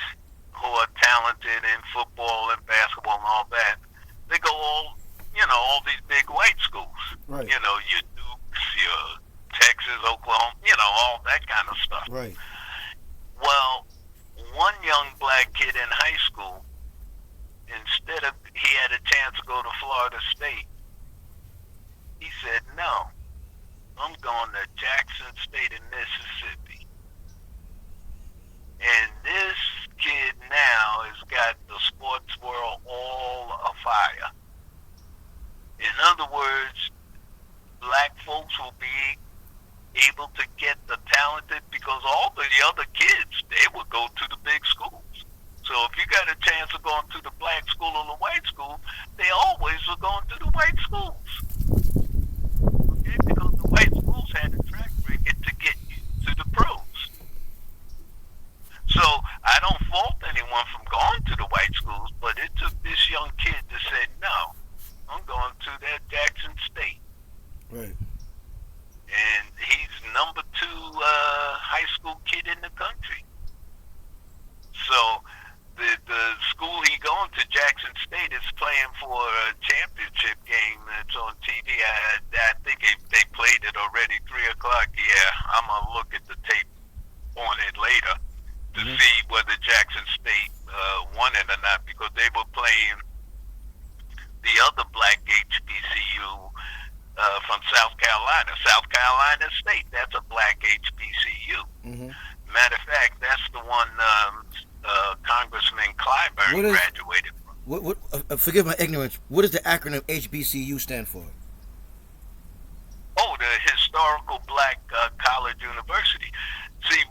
who are talented in football and basketball and all that, they go all these big white schools. Right. Your Dukes, your Texas, Oklahoma, all that kind of stuff. Right. Well, one young black kid in high school, instead of he had a chance to go to Florida State, he said, no, I'm going to Jackson State in Mississippi. And this kid now has got the sports world all afire. In other words, black folks will be able to get the talented because all the other kids, they would go to the big schools. So if you got a chance of going to the black school or the white school, they always were going to the white schools. Okay? Because the white schools had a track record to get you to the pros. So I don't fault anyone from going to the white schools, but it took this young kid to say, no, I'm going to that Jackson State. Right. And he's number 2 high school kid in the country. So the school he going to, Jackson State, is playing for a championship game that's on TV. I think they played it already, 3 o'clock. Yeah, I'm going to look at the tape on it later to see whether Jackson State won it or not, because they were playing the other black HBCU from South Carolina State. That's a black HBCU. Mm-hmm. Matter of fact, that's the one Congressman Clyburn graduated from. Forgive my ignorance. What does the acronym HBCU stand for? Oh, the Historical Black College University. See,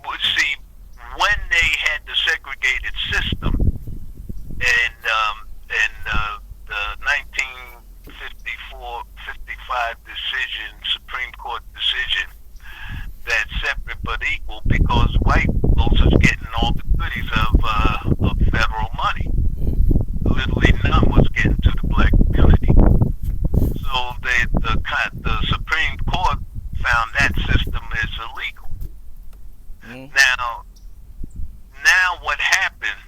when they had the segregated system, and the 1954-55 decision, Supreme Court decision, that separate but equal, because white folks is getting all the goodies of federal money. Literally none was getting to the black community. So the Supreme Court found that system is illegal. Mm-hmm. Now what happened,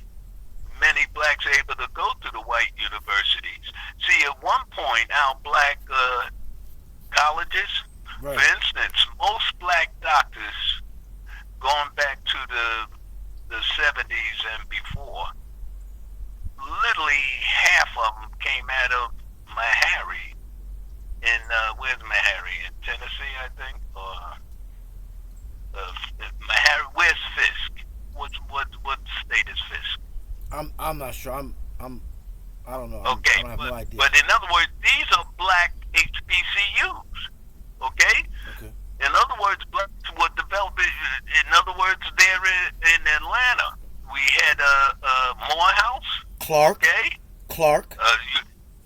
many blacks are able to go to the white universities. See, at one point, our black colleges, right. For instance, most black doctors, going back to the 70s and before, literally half of them came out of Meharry. Where's Meharry? In Tennessee, I think? Or Meharry? Where's Fisk? What state is Fisk? I'm not sure. I don't know. Okay, I have no idea. but in other words, these are black HBCUs. Okay? In other words, blacks were developed. In other words, there in Atlanta, we had Morehouse. Clark. Okay? Clark.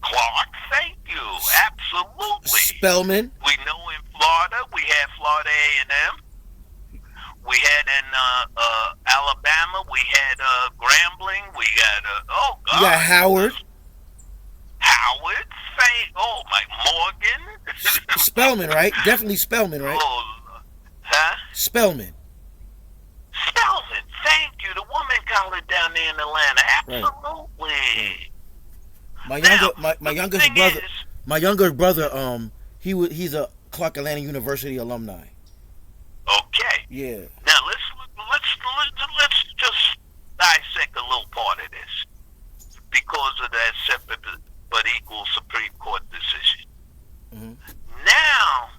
Clark, thank you. Absolutely. Spelman. We know in Florida, we had Florida A&M. We had in Alabama, we had Grambling. We had, oh, God. You got Howard. Howard, Morgan. Spelman, right? Definitely Spelman, right? Oh, huh? Spelman. Spelman, thank you. The woman college down there in Atlanta. Absolutely. Right. My youngest brother. My younger brother. He's a Clark Atlanta University alumni. Okay. Yeah. Now let's just because of that separate but equal Supreme Court decision. Mm-hmm. Now,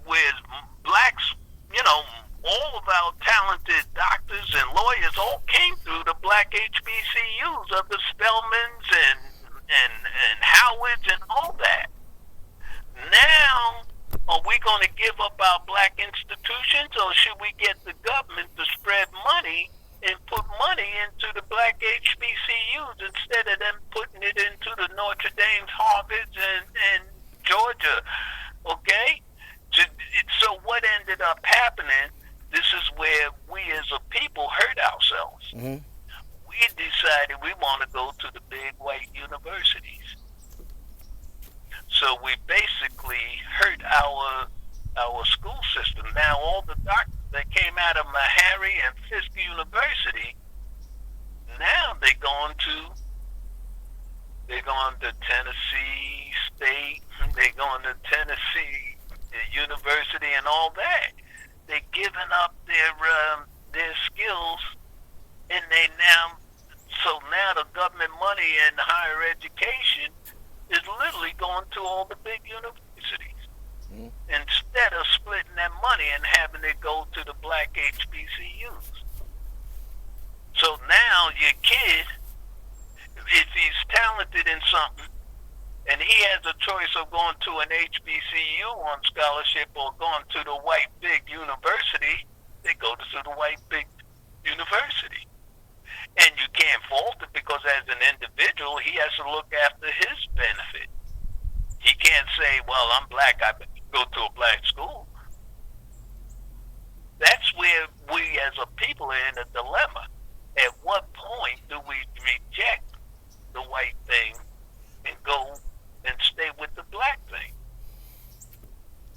where blacks, all of our talented doctors and lawyers all came through the black HBCUs of the Spelmans and Howards and all that. Now, are we going to give up our black institutions, or should we get the government to spread money and put money into the black HBCUs instead of them putting it into the Notre Dame's, Harvards, and Georgia? Okay? So what ended up happening, this is where we as a people hurt ourselves. Mm-hmm. We decided we want to go to the big white universities. So we basically hurt our school system. Now all the doctors that came out of Meharry and Fisk University, now they're going to Tennessee State, they're going to Tennessee University and all that. They're giving up their skills, and so now the government money in higher education is literally going to all the big universities. Mm-hmm. Instead of splitting that money and having it go to the black HBCUs. So now your kid, if he's talented in something, and he has a choice of going to an HBCU on scholarship or going to the white big university, they go to the white big university. And you can't fault it, because as an individual, he has to look after his benefit. He can't say, well, I'm black, I go to a black school. That's where we as a people are in a dilemma. At what point do we reject the white thing and go and stay with the black thing?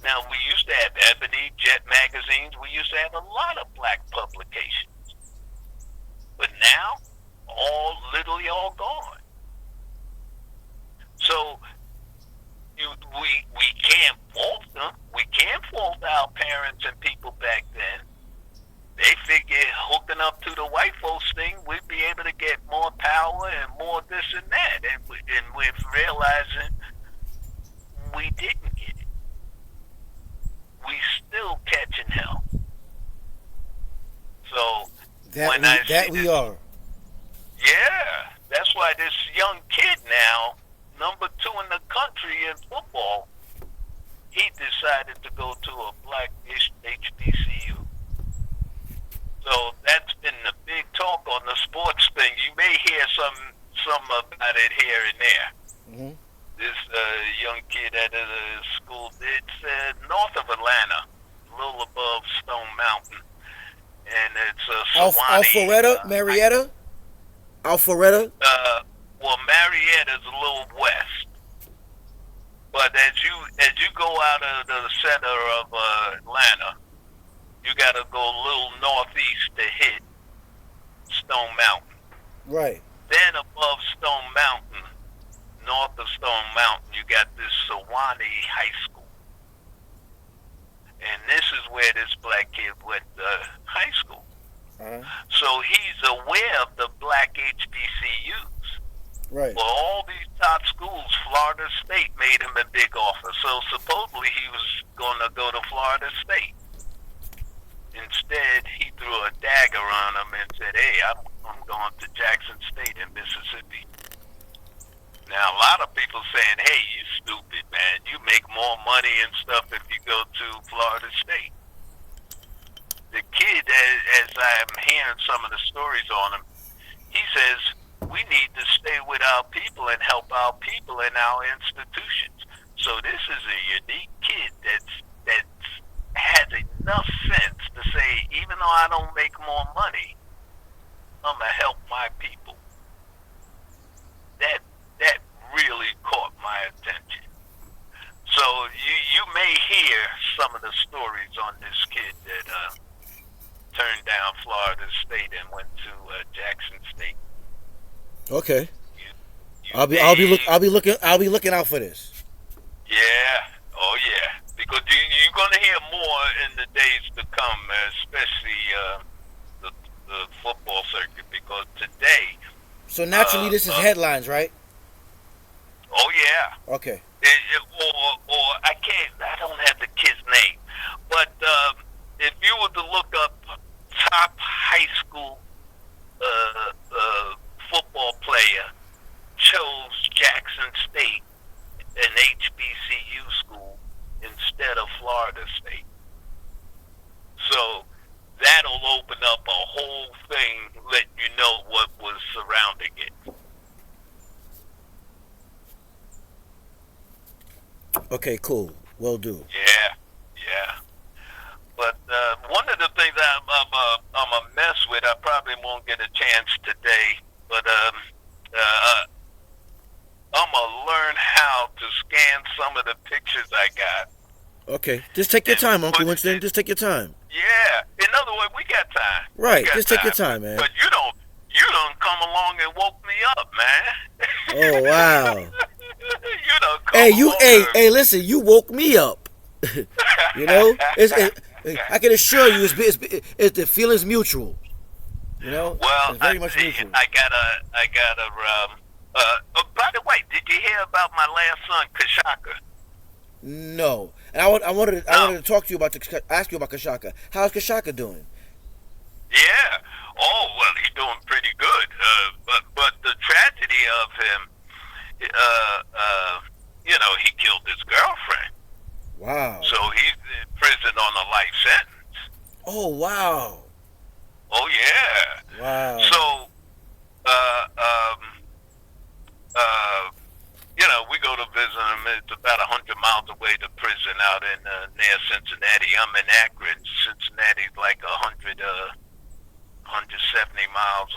Now, we used to have Ebony, Jet magazines. We used to have a lot of black publications. But now, literally all gone. So, we can't fault them. We can't fault our parents and people back then. They figured hooking up to the white folks thing, we'd be able to get more power and more this and that. And we're realizing we didn't get it. We still catching hell. So we are. Yeah, that's why this young kid now, number 2 in the country in football, he decided to go to a black HBCU. So that's been the big talk on the sports thing. You may hear some about it here and there. Mm-hmm. This young kid at a school, it's north of Atlanta, a little above Stone Mountain. And it's Alpharetta, Marietta? Alpharetta? Well, Marietta's a little west. But as you go out of the center of Atlanta, you got to go a little northeast to hit Stone Mountain. Right. Then above Stone Mountain, north of Stone Mountain, you got this Sewanee High School. And this is where this black kid went to high school. Uh-huh. So he's aware of the black HBCUs. Right. Well, all these top schools, Florida State made him a big offer. So supposedly he was going to go to Florida State. Instead, he threw a dagger on him and said, hey, I'm going to Jackson State in Mississippi. Now, a lot of people saying, hey, you stupid, man. You make more money and stuff if you go to Florida State. The kid, as I'm hearing some of the stories on him, he says, we need to stay with our people and help our people in our institutions. So this is a unique kid that has enough sense to say, even though I don't make more money, I'm going to help my people. That really caught my attention. So you may hear some of the stories on this kid that turned down Florida State and went to Jackson State. Okay. I'll be looking out for this. Yeah. Oh yeah. Because you're going to hear more in the days to come, especially the football circuit. Because today So naturally, this is headlines, right? Oh yeah. Okay. Or I don't have the kid's name, but if you were to look up top high school football player chose Jackson State, an HBCU school, instead of Florida State. So that'll open up a whole thing, letting you know what was surrounding it. Okay, cool. Will do. Yeah. But one of the things I'm a mess with, I probably won't get a chance today, but I'm gonna learn how to scan some of the pictures I got. Okay, just take your time, Uncle Winston. Just take your time. Yeah. In other words, we got time. Right. Just take your time, man. But you don't come along and woke me up, man. Oh wow. You don't come Hey, listen, you woke me up. You know, I can assure you, it's the feeling's mutual. You know, well, it's very much mutual. I got by the way, did you hear about my last son, Kashaka? No, and I wanted to talk to you ask you about Kashaka. How's Kashaka doing? Yeah. Oh well, he's doing pretty good. But the tragedy of him, he killed his girlfriend. Wow. So he's in prison on a life sentence. Oh wow. Oh yeah. Wow. So, we go to visit him. It's about 100 miles away to prison out in near Cincinnati. I'm in Akron. Cincinnati's like 170 miles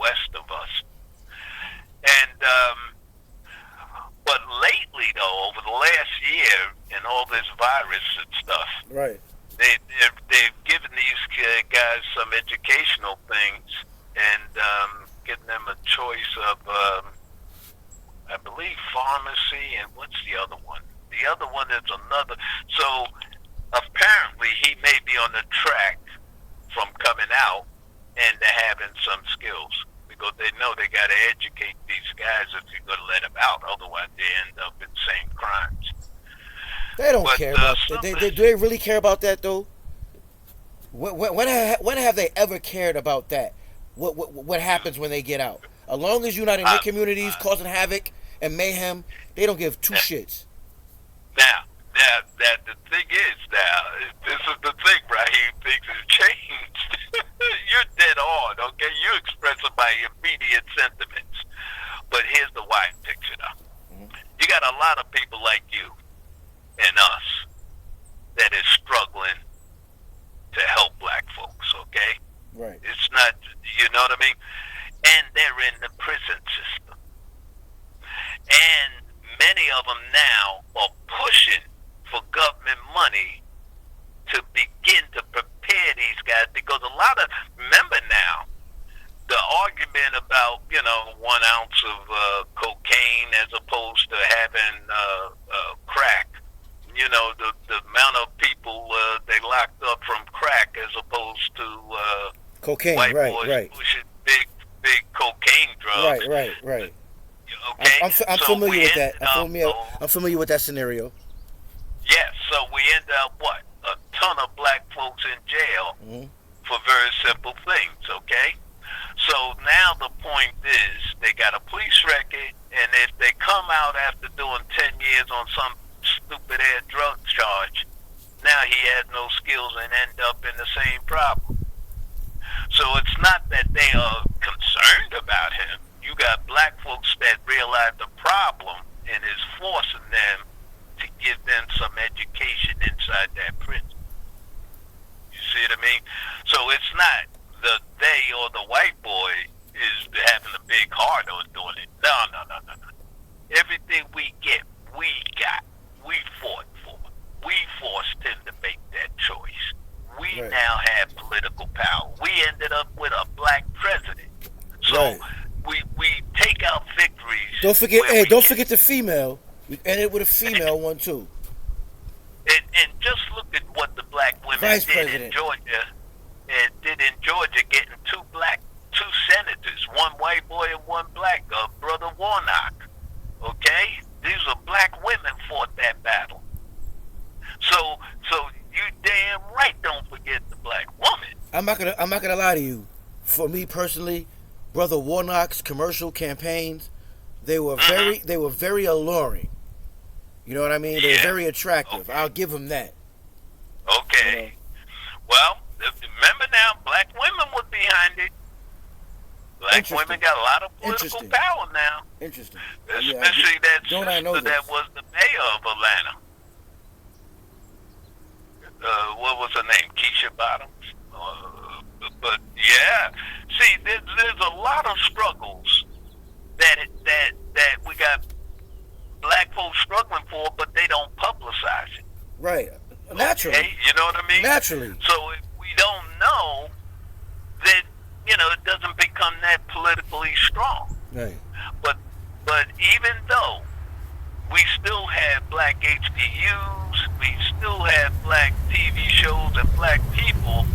west of us. And but lately, though, over the last year, and all this virus and stuff, Right. they've given these guys some educational things and given them a choice of, I believe, pharmacy, and what's the other one? The other one is another. So apparently he may be on the track from coming out and to having some skills, because they know they got to educate these guys if you're going to let them out. Otherwise, they end up in the same crimes. They don't care about that. Do they really care about that, though? When have they ever cared about that? What happens when they get out? As long as you're not in their communities causing havoc and mayhem, they don't give two shits. Now, the thing is, this is the thing, Raheem. Things have changed. You're dead on, okay? You're expressing my immediate sentiments. But here's the wide picture, though. Mm-hmm. You got a lot of people like you and us that is struggling to help black folks, okay? Right. It's not, you know what I mean? And they're in the prison system. And many of them now are pushing for government money to begin to prepare these guys, because a lot of, remember now, the argument about, 1 ounce of cocaine as opposed to having crack, the amount of people they locked up from crack as opposed to cocaine, white right, boys right. pushing big cocaine drugs. Right. Okay? I'm familiar with that. I'm familiar with that scenario. Yes, so we end up what? A ton of black folks in jail for very simple things, okay? So now the point is, they got a police record, and if they come out after doing 10 years on some stupid ass drug charge, now he has no skills and end up in the same problem. So it's not that they are concerned about him. You got black folks that realize the problem and is forcing them to give them some education inside that prison. You see what I mean? So it's not the they or the white boy is having a big heart on doing it. No. Everything we get, we got. We fought for. We forced him to make that choice. We now have political power. We ended up with a black president. So we take out victories. Don't forget the female. We ended with a female one too. And just look at what the black women did in Georgia. Getting two senators, one white boy and one black, Brother Warnock. Okay? These are black women fought that battle. So you damn right don't forget the black woman. I'm not gonna lie to you. For me personally, Brother Warnock's commercial campaigns, they were very alluring. You know what I mean? They were very attractive. Okay. I'll give him that. Okay. You know? Well, remember now, black women were behind it. Black women got a lot of political power now. Interesting. Especially that sister that was the mayor of Atlanta. What was her name? Keisha Bottoms? But yeah, see, there's a lot of struggles that we got black folks struggling for, but they don't publicize it. Right. Naturally. Okay? You know what I mean? Naturally. So if we don't know, then it doesn't become that politically strong. Right. But even though we still have black HBUs, we still have black TV shows and black people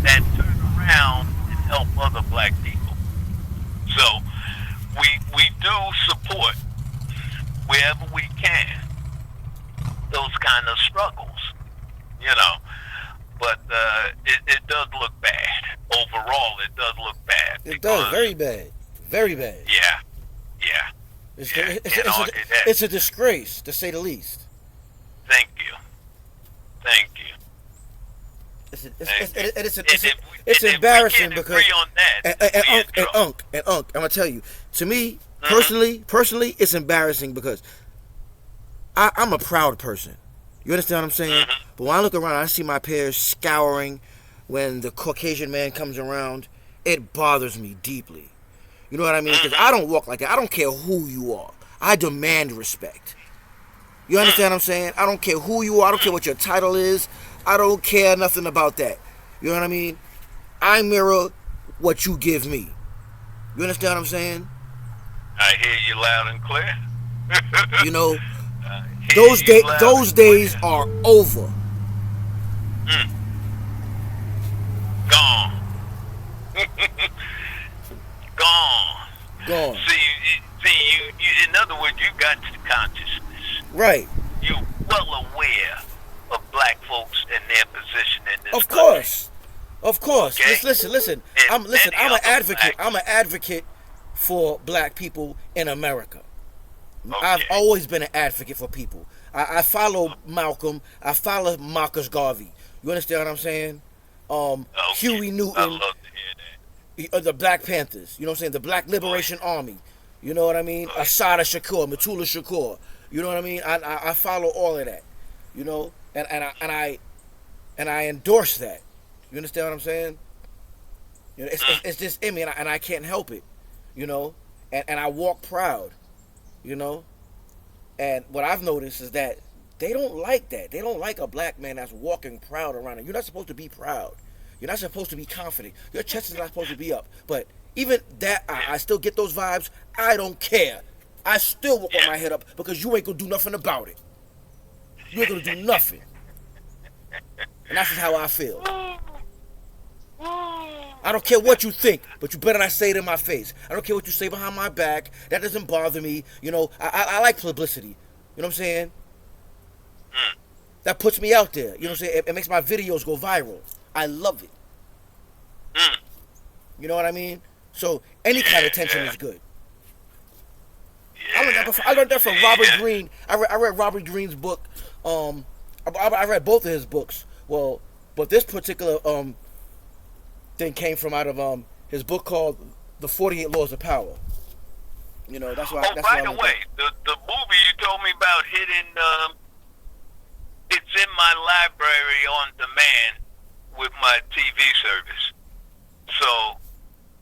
that turn around and help other black people. So we do support wherever we can those kind of struggles, But it does look bad. Overall, it does look bad. It does, very bad. Very bad. Yeah. It's a disgrace, to say the least. Thank you. It's embarrassing because I'm gonna tell you, to me personally, it's embarrassing because I'm a proud person. You understand what I'm saying? Mm-hmm. But when I look around, I see my peers scouring when the Caucasian man comes around. It bothers me deeply. You know what I mean? Because I don't walk like that. I don't care who you are. I demand respect. You understand what I'm saying? I don't care who you are. I don't care what your title is. I don't care nothing about that. You know what I mean? I mirror what you give me. You understand what I'm saying? I hear you loud and clear. Those days are over. Gone. Gone. See, you. In other words, you got consciousness. Right. You well aware of black folks and their position in this. Of course. Okay? Listen. I'm an advocate. I'm an advocate for black people in America. Okay. I've always been an advocate for people. I follow Malcolm. I follow Marcus Garvey. You understand what I'm saying? Huey Newton. I love to hear that. The Black Panthers. You know what I'm saying? The Black Liberation Army. You know what I mean? Assata Shakur, Matula Shakur. You know what I mean? I follow all of that. And I endorse that. You understand what I'm saying? It's just in me, and I can't help it. And I walk proud. And what I've noticed is that they don't like that. They don't like a black man that's walking proud around. And you're not supposed to be proud. You're not supposed to be confident. Your chest is not supposed to be up. But even that, I still get those vibes. I don't care. I still walk with my head up because you ain't gonna do nothing about it. You ain't gonna do nothing. And that's just how I feel. I don't care what you think, but you better not say it in my face. I don't care what you say behind my back. That doesn't bother me. I like publicity. You know what I'm saying? That puts me out there. You know what I'm saying? It makes my videos go viral. I love it. You know what I mean? So any kind of attention is good. I learned that from Robert Greene. I read Robert Greene's book. I read both of his books. Well, but this particular thing came from out of his book called The 48 Laws of Power. That's why. By the way, the movie you told me about hidden. It's in my library on demand with my TV service. So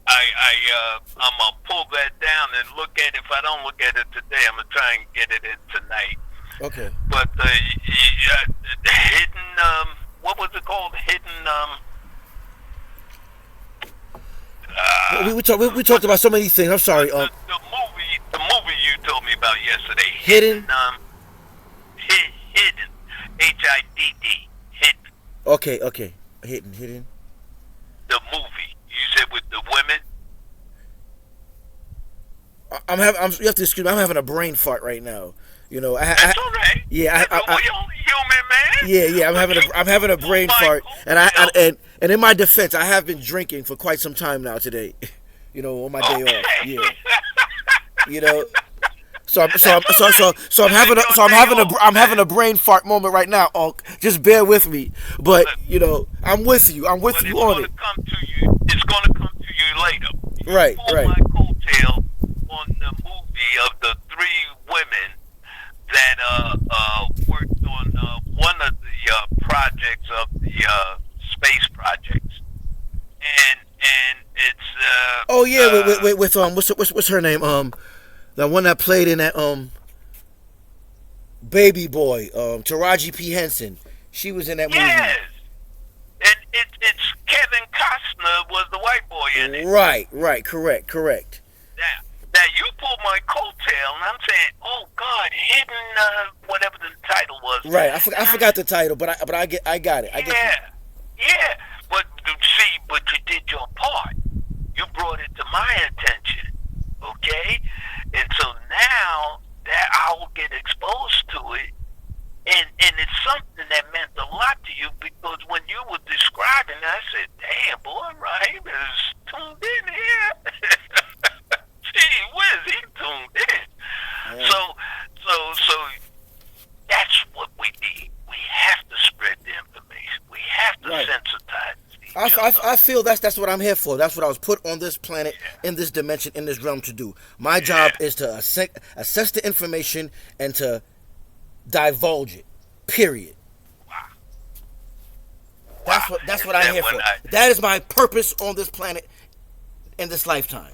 I'm gonna pull that down and look at it. If I don't look at it today, I'm gonna try and get it in tonight. Okay. But hidden, what was it called? Hidden. We talked about so many things. I'm sorry. The movie you told me about yesterday. Hidden. Hidden. HIDD. Hidden. Okay. Hidden. The movie you said with the women. You have to excuse me. I'm having a brain fart right now. You know, That's all right. yeah, We only human, man. yeah. I'm having a brain fart, and and in my defense, I have been drinking for quite some time now today. You know, on my day off. Yeah. You know, I'm having a brain fart moment right now, Unc. Just bear with me. But you know, I'm with you. I'm with you on it. It's gonna come to you later. Right, pull right. my coattail on the movie of the three women that worked on one of the projects of the space projects, and it's Oh yeah, with what's her name? The one that played in that Baby Boy, Taraji P Henson. She was in that movie. yes, and it's Kevin Costner was the white boy in it. Right, correct. Now you pulled my coattail, and I'm saying, oh God, hidden whatever the title was. Right, I forgot the title, but I got it. Yeah. But see, but you did your part. You brought it to my attention, okay? And so now that I will get exposed to it, and it's something that meant a lot to you because when you were describing it, I said, damn, boy, Raheem is tuned in here. Gee whiz, he tuned in. Yeah. So that's what we need. We have to spread the information. We have to sensitize each other. I feel that's what I'm here for. That's what I was put on this planet, in this dimension, in this realm to do. My job is to assess the information and to divulge it. Period. Wow. That's what I'm here for. That is my purpose on this planet in this lifetime.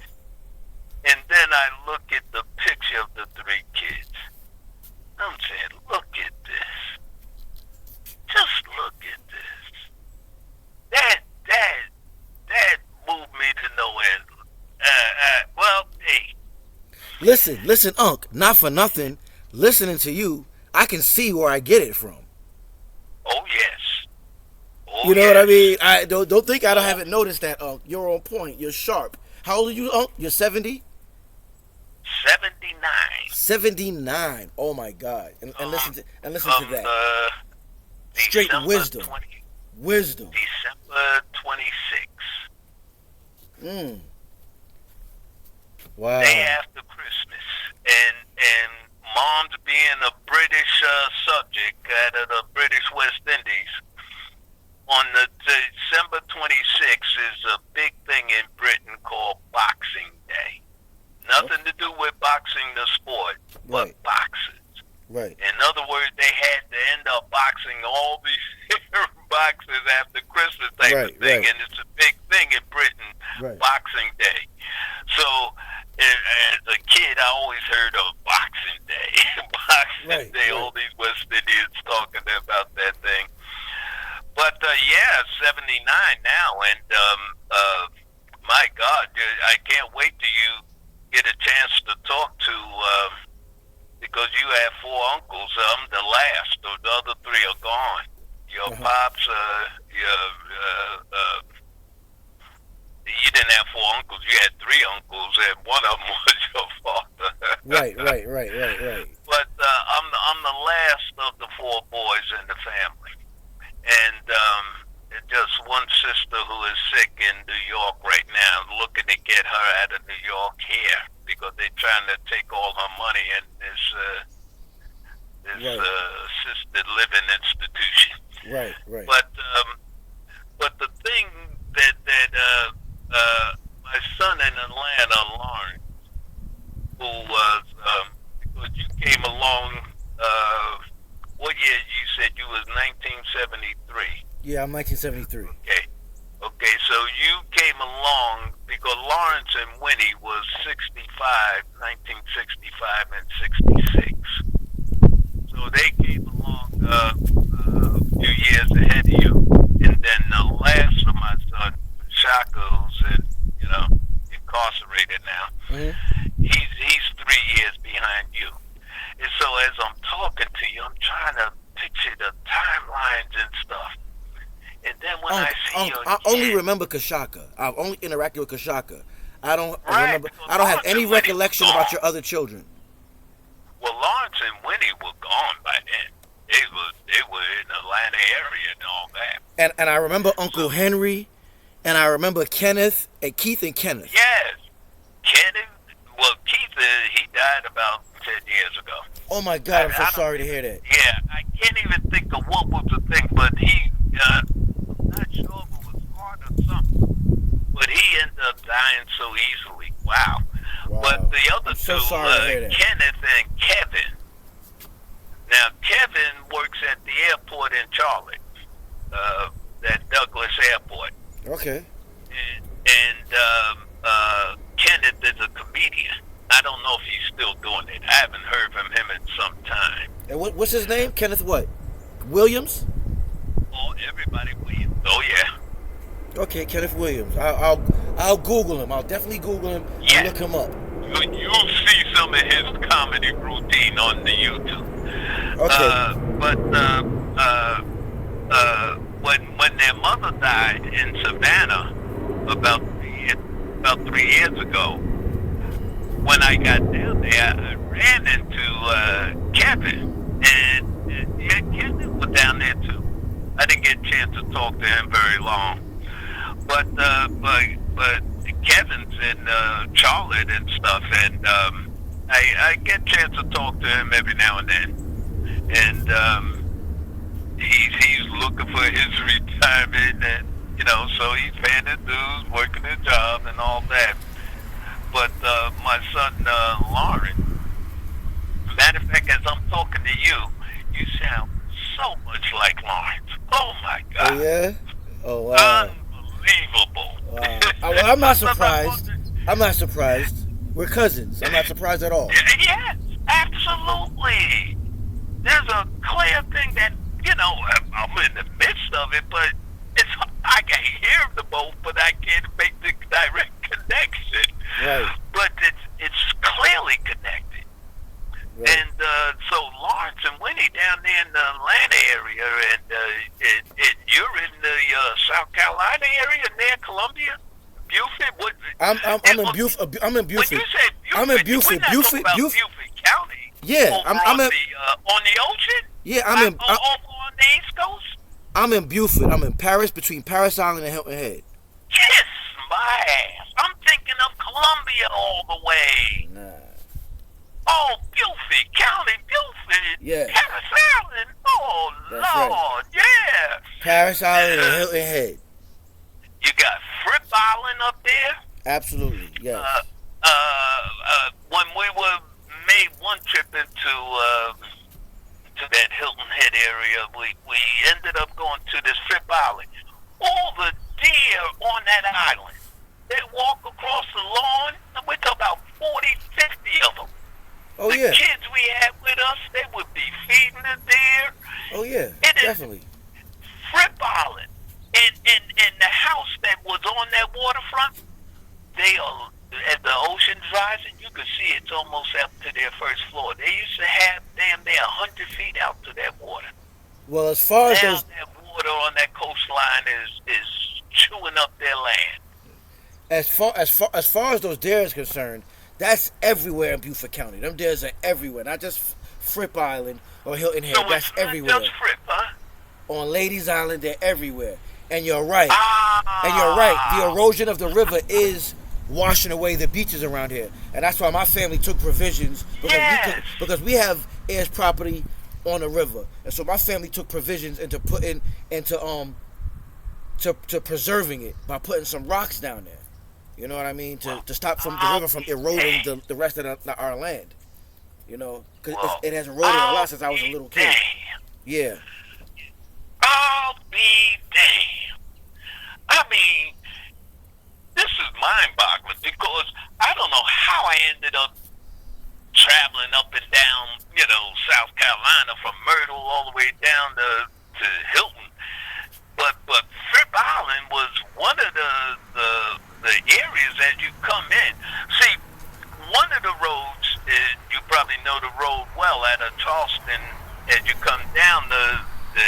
And then I look at the picture of the three kids. I'm saying, look at this. Just look at this. That moved me to no end. Well, hey. Listen, Unc. Not for nothing. Listening to you, I can see where I get it from. Oh yes. Oh, you know what I mean? I don't think I haven't noticed that, Unc. You're on point. You're sharp. How old are you, Unc? You're 70? 79. 79. Oh my God! And listen to that. Straight December wisdom. 20, Wisdom. December 26. Wow. Day after Christmas, and Mom's being a British subject out of the British West Indies. On the December 26th is a big thing in Britain called Boxing Day. Nothing to do with boxing the sport, but boxers. Right. In other words, they had to end up boxing all these boxers after Christmas type of thing, and it's a big thing in Britain, Boxing Day. So, as a kid, I always heard of Boxing Day. Boxing Day, all these West Indians talking about that thing. But, 79 now, and my God, I can't wait till you get a chance to talk to, because you have 4 uncles. I'm the last. The other 3 are gone. Your pops, you didn't have 4 uncles. You had 3 uncles, and one of them was your father. Right. But I'm the last of the 4 boys in the family, and just one sister who is sick in New York right now, looking to get her out of New York here because they're trying to take all her money in this assisted living institution. Right. But the thing that my son in Atlanta, Lawrence, who was because you came along. What year you said you was 1973? Yeah, I'm 1973. Okay, so you came along because Lawrence and Winnie was 1965 and 66. So they came along a few years ahead of you. And then the last of my son, Shaka, who's incarcerated now, he's 3 years behind you. And so as I'm talking to you, I'm trying to picture the timelines and stuff. And then when I see I only remember Kashaka. I've only interacted with Kashaka. I don't Right. remember. So I don't have Lawrence any and Winnie recollection was about gone. your other children. Well, Lawrence and Winnie were gone by then. They were in the Atlanta area and all that. And I remember Uncle Henry, and I remember Kenneth and Keith and Kenneth. Yes, Kenneth. Well, Keith, he died about 10 years ago. Oh my God, I'm I so don't- sorry to hear that. Yeah, I can't even think of what was the thing, but he, I'm not sure if it was heart or something, but he ended up dying so easily. Wow. Wow. But the other I'm so two, sorry to hear that. Kenneth and Kevin. Now, Kevin works at the airport in Charlotte, that Douglas Airport. Okay. And Kenneth is a comedian. I don't know if he's still doing it. I haven't heard from him in some time. And what's his name? Kenneth what? Williams? Oh, everybody Williams. Oh, yeah. Okay, Kenneth Williams. I'll Google him. I'll definitely Google him and Yeah. look him up. You'll see some of his comedy routine on the YouTube. Okay. When their mother died in Savannah about 3 years ago, when I got down there, I ran into Kevin, and yeah, Kevin was down there too. I didn't get a chance to talk to him very long, but Kevin's in Charlotte and stuff, and I get a chance to talk to him every now and then, and he's looking for his retirement, and so he's paying his dues, working his job, and all that. But my son Lauren, matter of fact, as I'm talking to you, you sound so much like Lawrence. Oh my God! Oh yeah. Oh wow. Unbelievable. Wow. Well, I'm not surprised. I'm not surprised. We're cousins. I'm not surprised at all. Yes, absolutely. There's a clear thing that, I'm in the midst of it, but I can hear them both, but I can't make the direct connection. Right. But it's clearly connected. Right. And so Lawrence and Winnie down there in the Atlanta area, and you're in the South Carolina area near Columbia, Beaufort. What? I'm in Beaufort. I'm in Beaufort. When you said Beaufort, I'm in Beaufort. we're not talking about Beaufort County. Yeah, I'm on the ocean. Yeah, I'm in. Over on the East Coast. I'm in Beaufort. I'm in Paris, between Paris Island and Hilton Head. Kiss my ass. I'm thinking of Columbia all the way. Nah. Oh, Beaufort County, Beaufort. Yeah. Paris Island. Oh, That's Lord. right. Yeah. Paris Island and Hilton Head. You got Fripp Island up there. Absolutely, yes. When we made one trip into to that Hilton Head area, we ended up going to this Fripp Island. All the deer on that island, they walk across the lawn, and we're talking about 40, 50 of them. Oh The yeah. kids we had with us, they would be feeding the deer. Oh yeah. It is Definitely. Fripp Island. And the house that was on that waterfront, they are, as the ocean's rising, you could see it's almost up to their first floor. They used to have damn near 100 feet out to that water. Well, as far as Now those, that water on that coastline is chewing up their land. as far as those deer is concerned, that's everywhere in Beaufort County. Them deers are everywhere, not just Fripp Island or Hilton Head. So That's it's not everywhere. just Fripp, huh? On Ladies Island, they're everywhere. And you're right. Ah. And you're right. The erosion of the river is washing away the beaches around here, and that's why my family took provisions because we have heirs property on the river, and so my family took provisions into putting into to preserving it by putting some rocks down there. You know what I mean? To stop the river from eroding the rest of our land. You know, because it has eroded a lot since I was a little kid. Damn. Yeah. I'll be damned. I mean, this is mind-boggling because I don't know how I ended up traveling up and down, South Carolina from Myrtle all the way down to Hilton. But Fripp Island was one of the areas as you come in. See, one of the roads, you probably know the road well out of Charleston as you come down the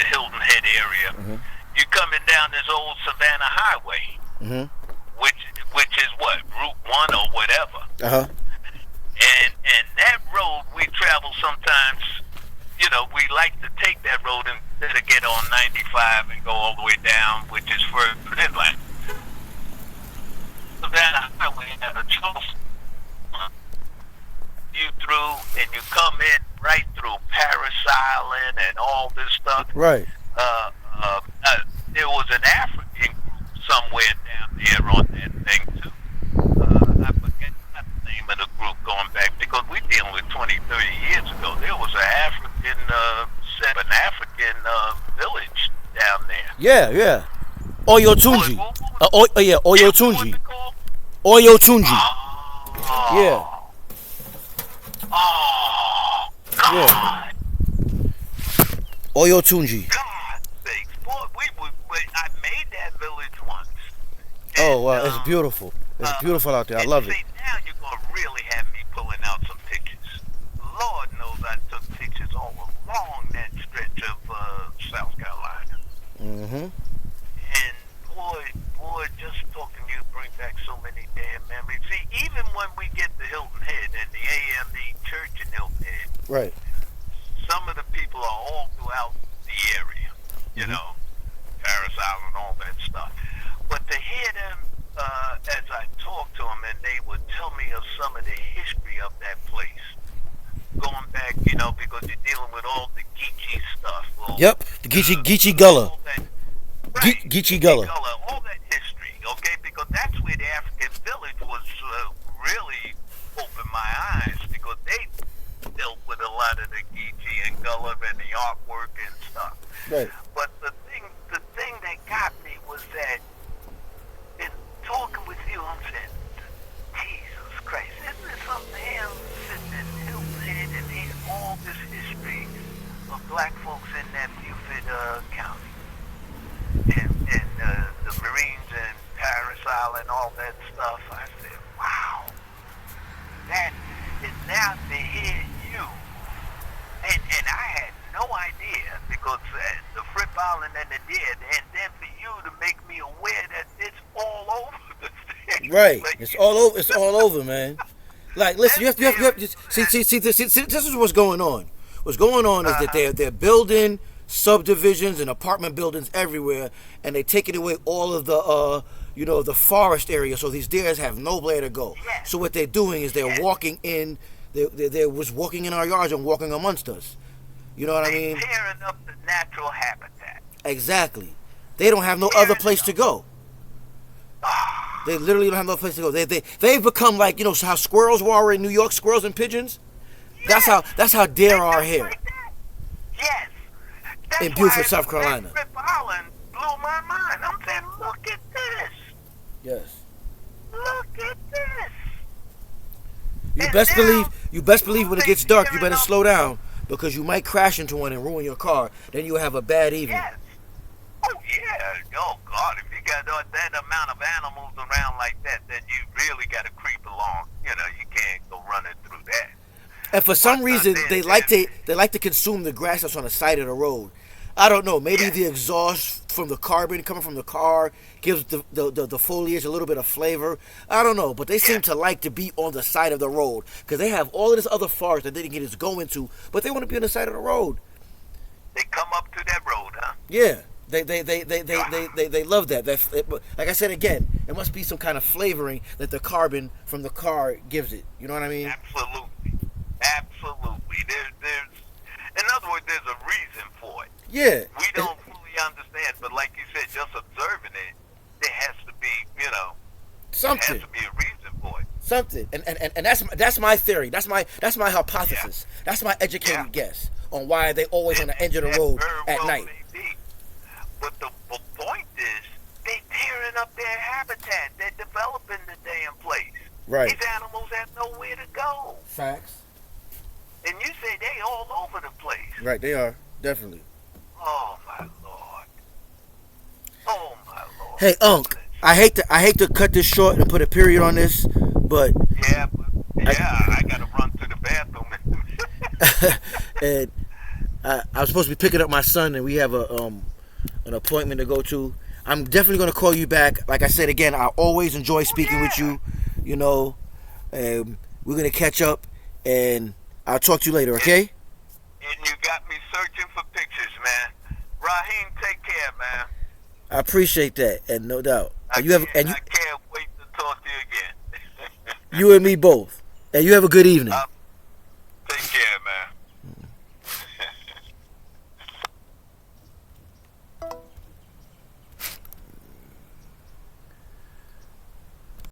Hilton Head area. Mm-hmm. You're coming down this old Savannah Highway, Mm-hmm. which is what, Route 1 Uh-huh. And that road we travel sometimes. We like to take that road instead of get on 95 and go all the way down, which is further inland. So that highway has a choice. You through and you come in right through Paris Island and all this stuff. Right. There was an African group somewhere down there on that thing too. I forget the name of the group going back because we're dealing with 20, 30 years ago. There was an African village down there. Yeah, yeah. Oyotunji. Yeah, Oyotunji. Oyotunji. Yeah. Oh, God. Yeah. Oyotunji. God sakes. Boy, I made that village once. Oh, wow. It's beautiful. It's beautiful out there. I love it. See, now you're going to really have me pulling out some pictures. Lord knows I took pictures all along that stretch of South Carolina. Mm-hmm. And boy, just talking to you bring back so many damn memories. See, even when we get to Hilton Head and the AME Church in Hilton Head, Right. some of the people are all throughout the area, Paris Island, all that stuff. But to hear them, as I talk to them, and they would tell me of some of the history of that place, going back, because you're dealing with all the Geechee stuff. Yep. The Geechee Gullah. Right. Geechee Gullah. All that history, okay? Because that's where the African village was really opened my eyes, because they dealt with a lot of the Geechee and Gullah and the artwork and stuff. Right. But the thing that got me was that in talking with you, I'm saying, Jesus Christ, isn't there something here sitting in Hilton Head and there's all this history of black folks in that Beaufort County and the Marines and Paris Island, all that stuff. I said, wow, that is now to hear you. And I had no idea, because the Fripp Island and the dead, and then for you to make me aware that it's all over the state. Right. It's all over. It's all over, man. Like, listen, you have to see. This is what's going on. What's going on is that they're building subdivisions and apartment buildings everywhere, and they're taking away all of the the forest area, so these deers have nowhere to go. Yes. So what they're doing is they're walking in. They was walking in our yards and walking amongst us. You know what I mean? Tearing up the natural habitat. Exactly. They don't have no other place to go. They literally don't have no place to go. They've become like, how squirrels were in New York, squirrels and pigeons. Yes. That's how deer are here. Like that. Yes. That's In Beaufort, why South Carolina. Fripp Island blew my mind. I'm saying, look at this. Yes. Look at this. You best believe when it gets dark, you better slow down, because you might crash into one and ruin your car. Then you'll have a bad evening. Yes. Oh, yeah. Oh, God. If you got that amount of animals around like that, then you really got to creep along. You can't go running through that. And for some reason, they like to consume the grass that's on the side of the road. I don't know. Maybe the exhaust from the carbon coming from the car gives the foliage a little bit of flavor. I don't know. But they seem to like to be on the side of the road, because they have all of this other forest that they didn't get to go into, but they want to be on the side of the road. They come up to that road, huh? Yeah. They love that. Like I said again, it must be some kind of flavoring that the carbon from the car gives it. You know what I mean? Absolutely. There's in other words, there's a reason for it. Yeah. We don't fully understand, but like you said, just observing it, there has to be, something. There has to be a reason for it. Something. And that's my theory. That's my hypothesis. Yeah. That's my educated guess on why they always on the edge of the road at night. But the point is, they're tearing up their habitat. They're developing the damn place. Right. These animals have nowhere to go. Facts. And you say they all over the place. Right, they are. Definitely. Oh, my Lord. Oh, my Lord. Hey, Unc, I hate to cut this short and put a period on this, but... Yeah, I got to run to the bathroom. And I was supposed to be picking up my son, and we have an appointment to go to. I'm definitely going to call you back. Like I said again, I always enjoy speaking with you. We're gonna catch up, and I'll talk to you later. Okay? And you got me searching for pictures, man. Raheem, take care, man. I appreciate that, and no doubt. I And you have, and I can't wait to talk to you again. you and me both. And you have a good evening.